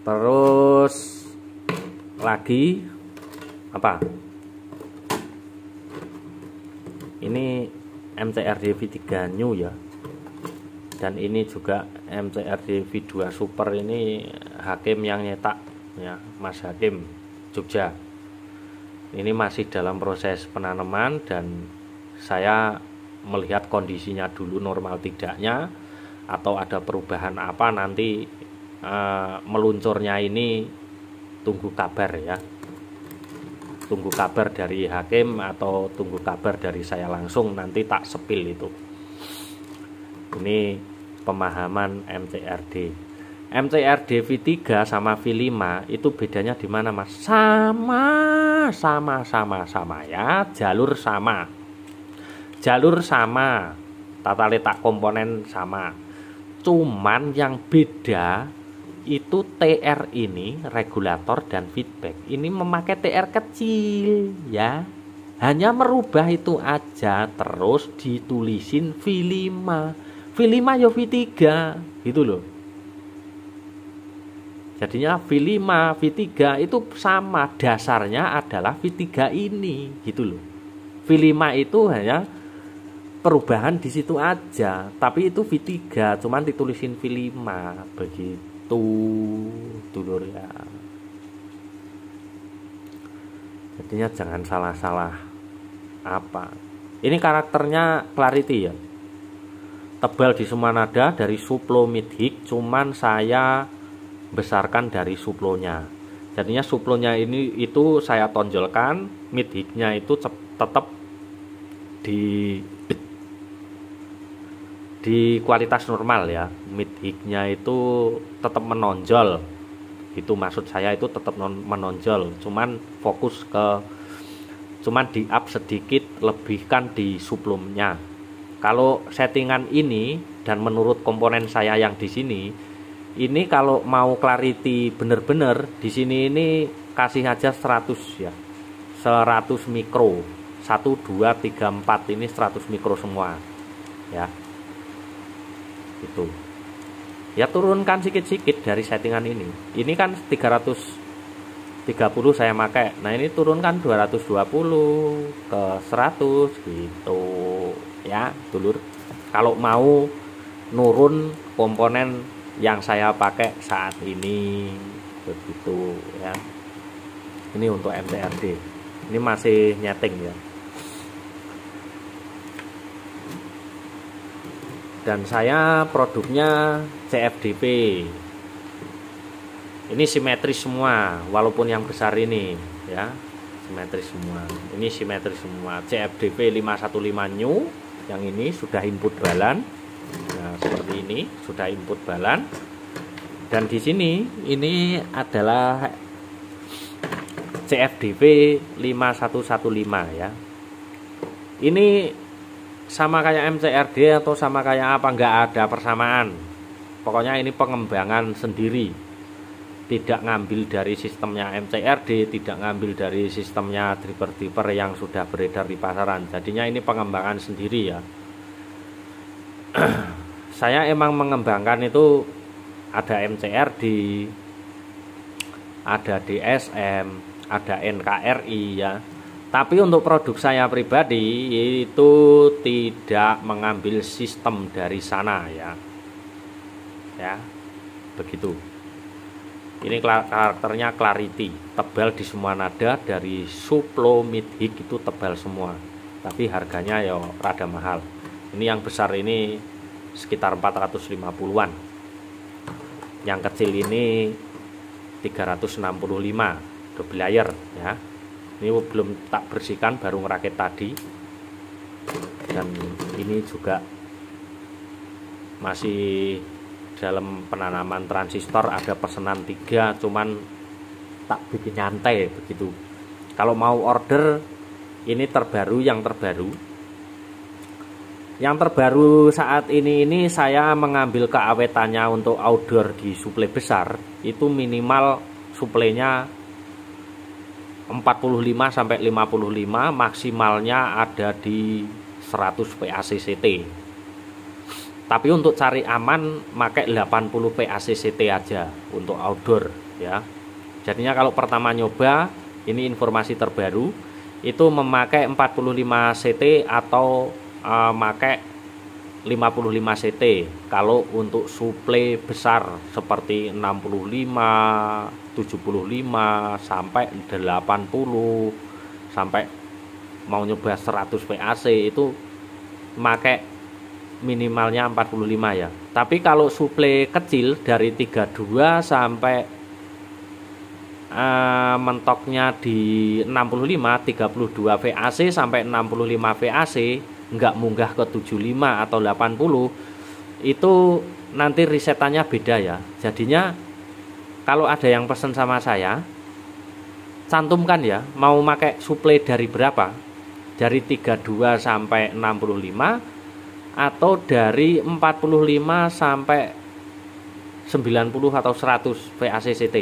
Terus lagi apa? Ini MCRDV 3 new ya. Dan ini juga MCRD V2 Super, ini Hakim yang nyetak ya, Mas Hakim Jogja. Ini masih dalam proses penanaman dan saya melihat kondisinya dulu normal tidaknya atau ada perubahan apa nanti. Meluncurnya ini tunggu kabar ya, tunggu kabar dari Hakim atau tunggu kabar dari saya langsung, nanti tak sepil itu. Ini pemahaman MCRD. MCRD V3 sama V5 itu bedanya di mana, Mas? Sama ya, jalur sama, tata letak komponen sama, cuman yang beda itu TR ini, regulator dan feedback ini memakai TR kecil ya, hanya merubah itu aja, terus ditulisin V5 ya V3 gitu loh. Jadinya V5 V3 itu sama, dasarnya adalah V3 ini gitu loh. V5 itu hanya perubahan di situ aja, tapi itu V3 cuman ditulisin V5 begitu dulur ya. Jadinya jangan salah-salah apa. Ini karakternya Clarity ya, tebal di semua nada dari suplo mid hig, cuman saya besarkan dari suplonya. Jadinya suplonya ini itu saya tonjolkan, mid hignya itu tetap di kualitas normal ya, mid hignya itu tetap menonjol, itu maksud saya, itu tetap menonjol, cuman fokus ke, cuman di up sedikit, lebihkan di suplumnya. Kalau settingan ini dan menurut komponen saya yang di sini ini, kalau mau clarity bener-bener di sini ini kasih aja 100 ya, 100 mikro, 1 2 3 4 ini 100 mikro semua ya. Itu ya, turunkan sikit-sikit dari settingan ini. Ini kan 330 saya pakai, nah ini turunkan 220 ke 100 gitu ya dulur, kalau mau nurun komponen yang saya pakai saat ini begitu ya. Ini untuk MCRD, ini masih nyeting ya. Dan saya produknya CFDP. Ini simetris semua, walaupun yang besar ini ya, simetris semua. Ini simetris semua. CFDP 515 new, yang ini sudah input balan. Nah, seperti ini sudah input balan. Dan di sini ini adalah CFDP 5115 ya. Ini sama kayak MCRD atau sama kayak apa, nggak ada persamaan. Pokoknya ini pengembangan sendiri, tidak ngambil dari sistemnya MCRD, tidak ngambil dari sistemnya driver-driver yang sudah beredar di pasaran. Jadinya ini pengembangan sendiri ya. Saya emang mengembangkan itu ada MCRD, ada DSM, ada NKRI ya. Tapi untuk produk saya pribadi itu tidak mengambil sistem dari sana ya. Ya, begitu. Ini karakternya Clarity, tebal di semua nada, dari suplo mid hig itu tebal semua. Tapi harganya ya rada mahal. Ini yang besar ini sekitar 450-an. Yang kecil ini 365 double layer ya. Ini belum tak bersihkan, baru ngerakit tadi. Dan ini juga masih dalam penanaman transistor, ada pesanan 3, cuman tak bikin nyantai begitu. Kalau mau order ini terbaru, yang terbaru saat ini saya mengambil keawetannya untuk outdoor di suplai besar itu minimal suplainya 45 sampai 55, maksimalnya ada di 100 PACCT. Tapi untuk cari aman pakai 80 PACCT aja untuk outdoor ya. Jadinya kalau pertama nyoba, ini informasi terbaru, itu memakai 45 CT atau pakai 55 CT. Kalau untuk suplai besar seperti 65, 75 sampai 80 sampai mau nyoba 100 VAC itu pakai minimalnya 45 ya. Tapi kalau suplai kecil dari 32 sampai mentoknya di 65, 32 VAC sampai 65 VAC, nggak munggah ke 75 atau 80, itu nanti risetannya beda ya. Jadinya kalau ada yang pesen sama saya, cantumkan ya, mau pakai suplai dari berapa, dari 32 sampai 65 atau dari 45 sampai 90 atau 100 VAC CT,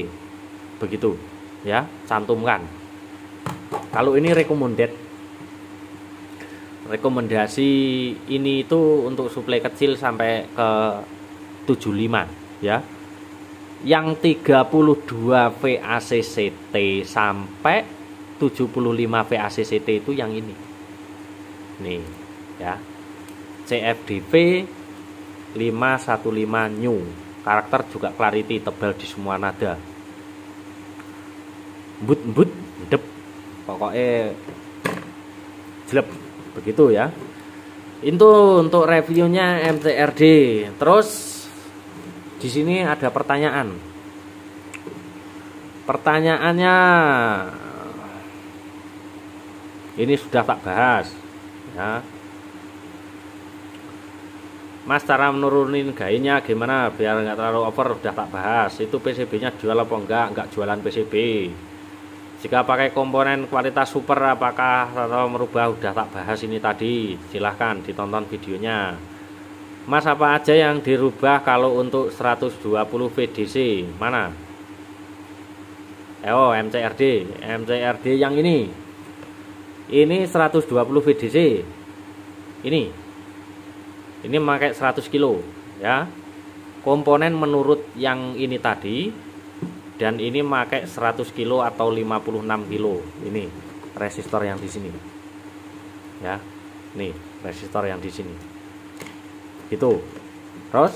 begitu ya, cantumkan. Kalau ini rekomendasi ini itu untuk suplai kecil sampai ke 75 ya. Yang 32 VAC CT sampai 75 VAC CT itu yang ini nih ya, CFDV 515 new, karakter juga clarity, tebal di semua nada, embut dep, pokoknya jelek begitu ya. Itu untuk reviewnya MCRD. Terus di sini ada pertanyaan. Pertanyaannya ini sudah tak bahas ya. Mas, cara menurunin gainnya gimana biar nggak terlalu over, udah tak bahas. Itu PCB nya jual apa enggak jualan PCB. Jika pakai komponen kualitas super apakah atau merubah, udah tak bahas ini tadi. Silahkan ditonton videonya. Mas, apa aja yang dirubah kalau untuk 120 VDC? Mana? MCRD yang ini 120 VDC. Ini pakai 100 kilo ya. Komponen menurut yang ini tadi, dan ini pakai 100 kilo atau 56 kilo. Ini resistor yang di sini ya. Nih resistor yang di sini gitu. Terus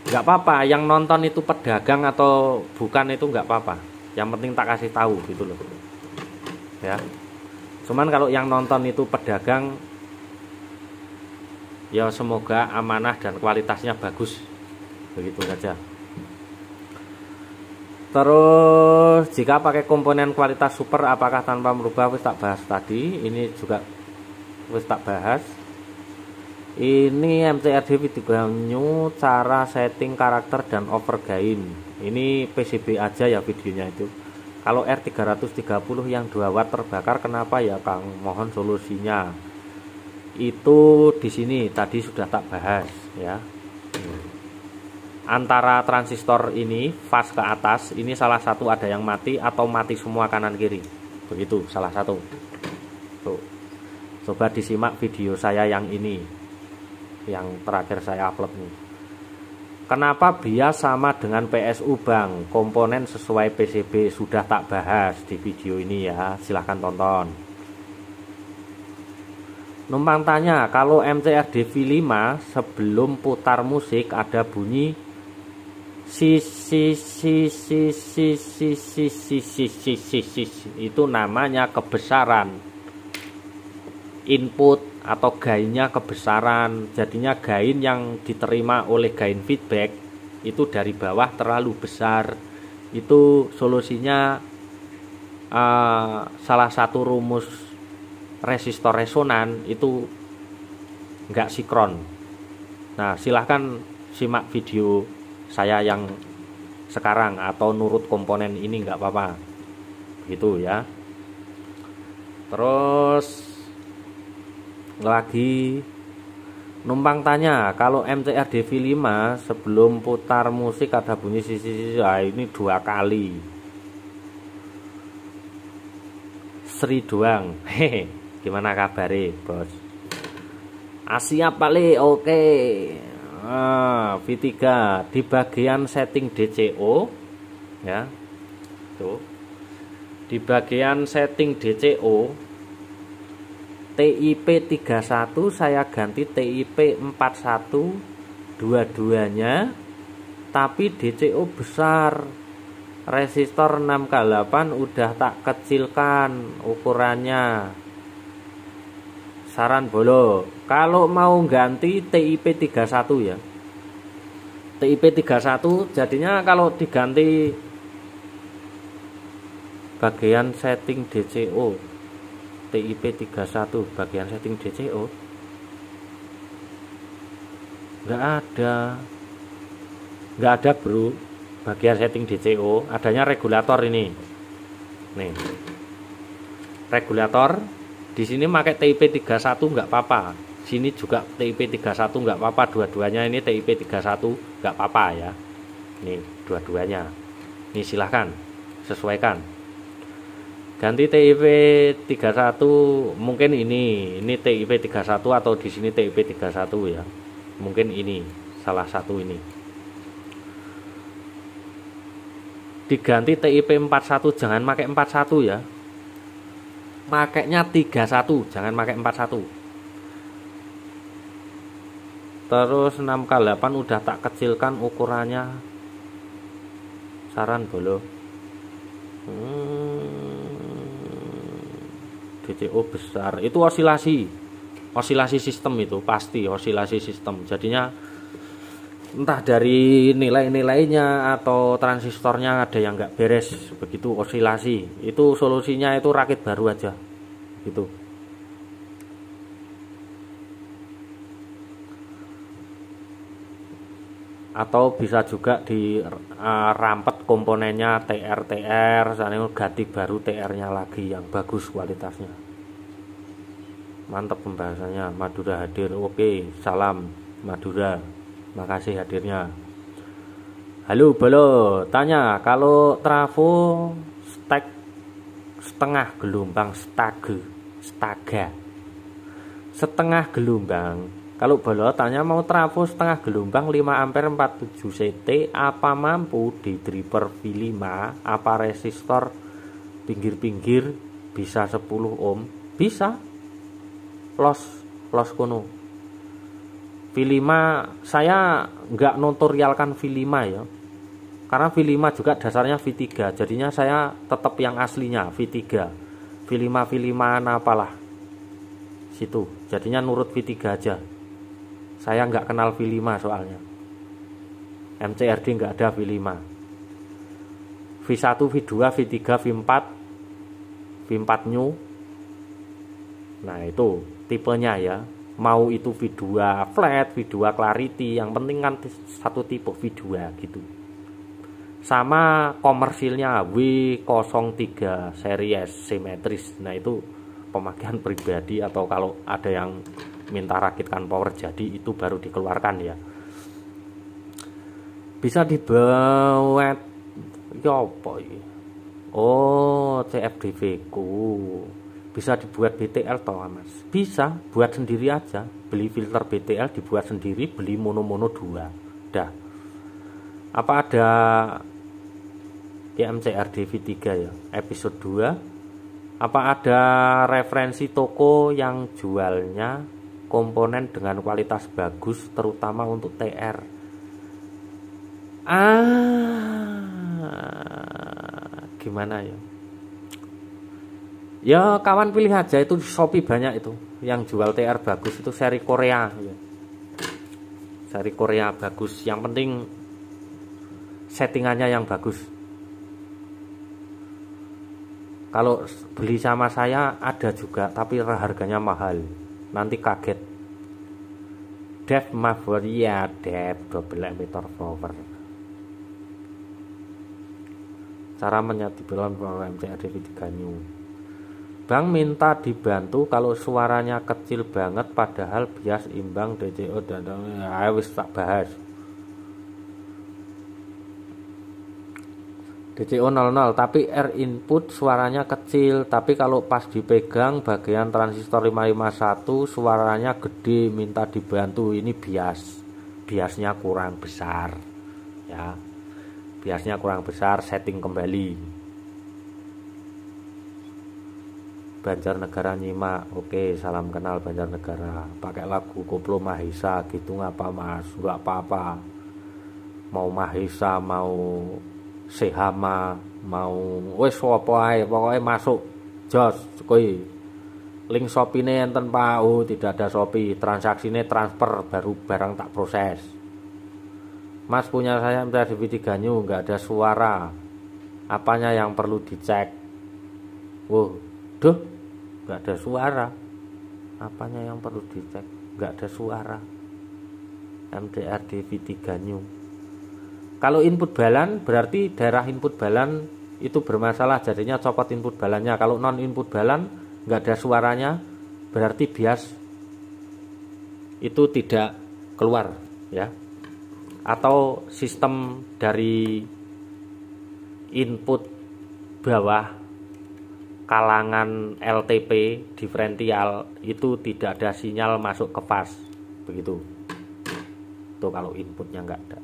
nggak apa-apa yang nonton itu pedagang atau bukan, itu nggak apa-apa, yang penting tak kasih tahu gitu loh ya. Cuman kalau yang nonton itu pedagang, ya semoga amanah dan kualitasnya bagus, begitu saja. Terus jika pakai komponen kualitas super apakah tanpa merubah, wis tak bahas tadi. Ini juga wis tak bahas. Ini MCRD video new, cara setting karakter dan overgain. Ini PCB aja ya videonya itu. Kalau R330 yang 2 watt terbakar kenapa ya Kang? Mohon solusinya. Itu di sini tadi sudah tak bahas ya. Antara transistor ini fast ke atas, ini salah satu ada yang mati atau mati semua kanan kiri, begitu salah satu. Tuh, coba disimak video saya yang ini, yang terakhir saya upload nih. Kenapa bias sama dengan PSU Bang? Komponen sesuai PCB sudah tak bahas di video ini ya, silahkan tonton. Numpang tanya, kalau MCRD V5 sebelum putar musik ada bunyi itu namanya kebesaran input atau gainnya kebesaran. Jadinya gain yang diterima oleh gain feedback itu dari bawah terlalu besar. Itu solusinya salah satu rumus resistor resonan itu enggak sinkron. Nah, silahkan simak video saya yang sekarang atau nurut komponen ini enggak apa-apa, gitu ya. Terus lagi numpang tanya, kalau MCRD V5 sebelum putar musik ada bunyi sisi, ini 2 kali. Sri doang. Hehe, gimana kabare, Bos? Asia paling oke. V3 di bagian setting DCO ya. Tuh. Di bagian setting DCO TIP 31 saya ganti TIP 41 dua-duanya, tapi DCO besar. Resistor 6K8 udah tak kecilkan ukurannya. Saran bolo, kalau mau ganti TIP 31 ya, TIP 31 jadinya kalau diganti bagian setting DCO, TIP 31 bagian setting DCO nggak ada bro. Bagian setting DCO adanya regulator ini nih, regulator. Di sini pakai TIP 31 nggak apa-apa, sini juga TIP 31 nggak apa-apa, dua-duanya ini TIP 31 nggak apa-apa ya. Nih dua-duanya, nih silahkan sesuaikan. Ganti TIP 31 mungkin ini TIP 31 atau di sini TIP 31 ya. Mungkin ini salah satu ini. Diganti TIP 41, jangan pakai 41 ya. Makainya 31, jangan pakai 41. Terus 6K8 udah tak kecilkan ukurannya. Saran bolo. DCO besar. Itu osilasi sistem, itu pasti osilasi sistem. Jadinya entah dari nilai-nilainya atau transistornya ada yang nggak beres, begitu osilasi. Itu solusinya itu rakit baru aja gitu. Atau bisa juga di rampet komponennya TR sana ganti baru TR-nya lagi yang bagus kualitasnya. Mantap pembahasannya. Madura hadir. Oke, salam Madura. Makasih hadirnya. Halo bolo, tanya kalau trafo stek setengah gelombang staga setengah gelombang, kalau bolo tanya mau trafo setengah gelombang 5 ampere 47 CT, apa mampu di driver V5, apa resistor pinggir-pinggir bisa 10 ohm? Bisa. Los kono. V5 saya nggak notorialkan V5 ya, karena V5 juga dasarnya V3, jadinya saya tetap yang aslinya V3. V5 apalah situ, jadinya nurut V3 aja. Saya nggak kenal V5 soalnya, MCRD nggak ada V5. V1, V2, V3, V4, V4 new. Nah itu tipenya ya. Mau itu V2 flat, V2 clarity, yang penting kan satu tipe V2 gitu. Sama komersilnya W03 series simetris. Nah itu pemakaian pribadi, atau kalau ada yang minta rakitkan power jadi itu baru dikeluarkan ya. Bisa dibuat ya apa ini? Oh, CFDV ku. Bisa dibuat BTL toh mas? Bisa, buat sendiri aja. Beli filter BTL dibuat sendiri, beli mono-mono 2. Dah. Apa ada MCRD V3 ya? Episode 2. Apa ada referensi toko yang jualnya komponen dengan kualitas bagus, terutama untuk TR? Gimana ya? Ya kawan pilih aja, itu di Shopee banyak itu yang jual TR bagus, itu seri Korea ya. Seri Korea bagus, yang penting settingannya yang bagus. Kalau beli sama saya ada juga, tapi harganya mahal, nanti kaget. Dev Mavor ya, Dev double emitter power. Cara menyatukan MCRD V3 new. Bang minta dibantu kalau suaranya kecil banget padahal bias imbang DCO dan wis tak bahas. DCO 00 tapi R input suaranya kecil, tapi kalau pas dipegang bagian transistor 551 suaranya gede, minta dibantu. Ini biasnya kurang besar ya. Biasnya kurang besar, setting kembali. Banjarnegara nyimak, oke, salam kenal Banjarnegara. Pakai lagu Koplo Mahisa gitu ngapa mas? Nggak apa-apa. Mau Mahisa, mau Sehama, mau wis apa ae, pokoknya masuk. Jos, koi. Link Shopee-ne enten Pak. Oh, tidak ada Shopee. Transaksinya transfer, baru barang tak proses. Mas punya saya MTRDV 3 New, nggak ada suara. Apanya yang perlu dicek? Wow, duh, nggak ada suara. Apanya yang perlu dicek? Nggak ada suara. MTRDV 3 New. Kalau input balan berarti daerah input balan itu bermasalah, jadinya copot input balannya. Kalau non input balan nggak ada suaranya berarti bias itu tidak keluar ya, atau sistem dari input bawah kalangan LTP diferensial itu tidak ada sinyal masuk ke fase begitu tuh kalau inputnya nggak ada.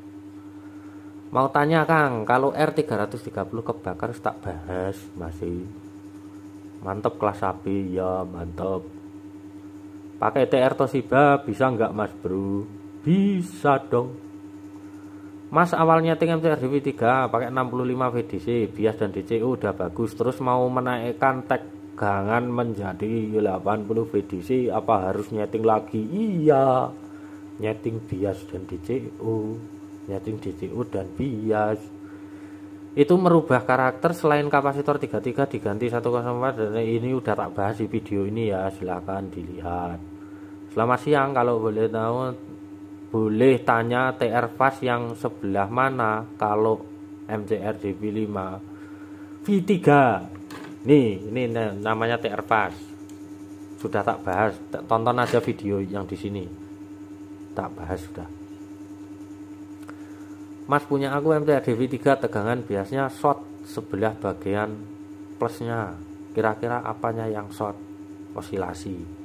Mau tanya Kang, kalau R330 kebakar tak bahas masih mantep kelas AB ya, mantep. Pakai TR Toshiba bisa nggak Mas Bro? Bisa dong Mas. Awalnya nyeting MTRDV 3 pakai 65 VDC, bias dan DCU udah bagus, terus mau menaikkan tegangan menjadi 80 VDC, apa harus nyeting lagi? Iya, nyeting bias dan DCU, nyeting DCU dan bias itu merubah karakter. Selain kapasitor 33 diganti 104, dan ini udah tak bahas di video ini ya, silahkan dilihat. Selamat siang, kalau boleh tahu boleh tanya TR fast yang sebelah mana kalau MCRDV 5 V3 nih, ini namanya TR fast, sudah tak bahas, tonton aja video yang di sini tak bahas sudah. Mas punya aku MTRDV 3 tegangan biasanya short sebelah bagian plusnya, kira-kira apanya yang short? Osilasi.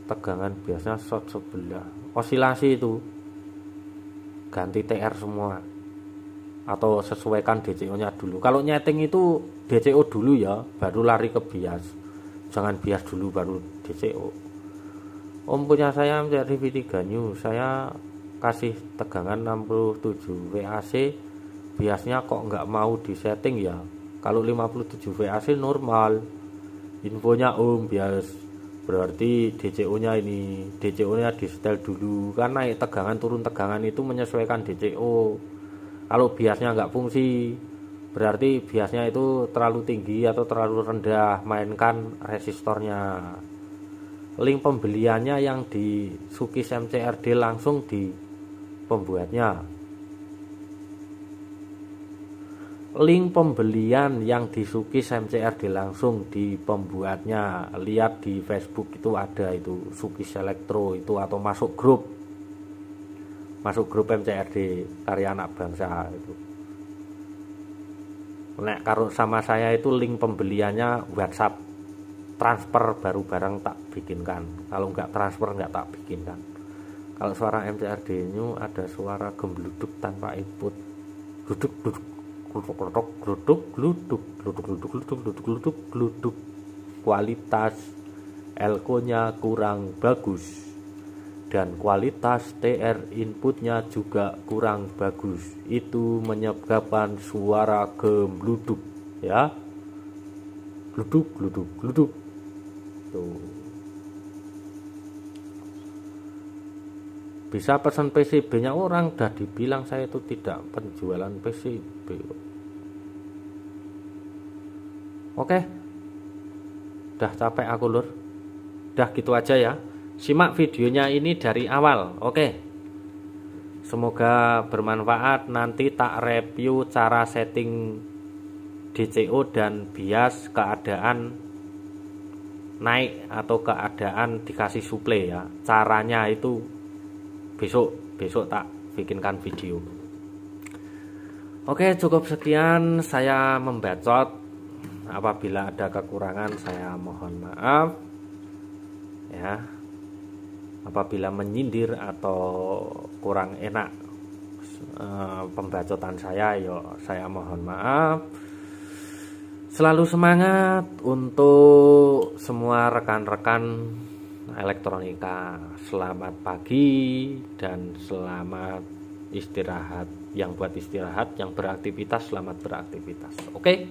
Tegangan biasanya short sebelah, osilasi itu ganti TR semua atau sesuaikan DCO nya dulu. Kalau nyeting itu DCO dulu ya, baru lari ke bias, jangan bias dulu baru DCO. Om punya saya MTRDV 3 New, saya kasih tegangan 67 VAC, biasnya kok nggak mau disetting ya? Kalau 57 VAC normal. Infonya Om, bias berarti DCO nya ini, DCO nya di setel dulu, kan naik tegangan turun tegangan itu menyesuaikan DCO. Kalau biasnya nggak fungsi berarti biasnya itu terlalu tinggi atau terlalu rendah, mainkan resistornya. Link pembeliannya yang di Sukis MCRD langsung di pembuatnya. Link pembelian yang di Sukis MCRD langsung di pembuatnya. Lihat di Facebook itu ada itu Sukis Elektro itu, atau masuk grup MCRD Karya Anak Bangsa itu. Nek karo sama saya itu link pembeliannya WhatsApp, transfer baru barang tak bikinkan, kalau nggak transfer nggak tak bikinkan. Kalau suara MCRD New ada suara gembluduk tanpa input, gluduk gluduk gluduk gluduk gluduk gluduk gluduk gluduk gluduk gluduk gluduk. Kualitas elko nya kurang bagus dan kualitas TR inputnya juga kurang bagus, itu menyebabkan suara gembluduk ya, gluduk gluduk gluduk. Bisa pesan PCB-nya, orang udah dibilang saya itu tidak penjualan PCB. Oke, udah capek aku lur, udah gitu aja ya. Simak videonya ini dari awal. Oke, semoga bermanfaat. Nanti tak review cara setting DCO dan bias, keadaan naik atau keadaan dikasih suplai ya, caranya itu besok tak bikinkan video. Oke, cukup sekian, saya membacot. Apabila ada kekurangan saya mohon maaf ya, apabila menyindir atau kurang enak pembacotan saya, yo saya mohon maaf. Selalu semangat untuk semua rekan-rekan elektronika. Selamat pagi dan selamat istirahat. Yang buat istirahat, yang beraktivitas, selamat beraktivitas. Oke.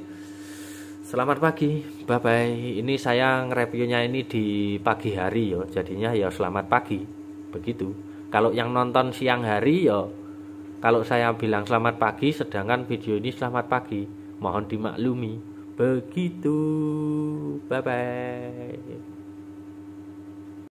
Selamat pagi. Bye bye. Ini saya nge-reviewnya ini di pagi hari ya. Jadinya ya selamat pagi. Begitu. Kalau yang nonton siang hari ya, kalau saya bilang selamat pagi sedangkan video ini selamat pagi, mohon dimaklumi. Begitu. Bye bye.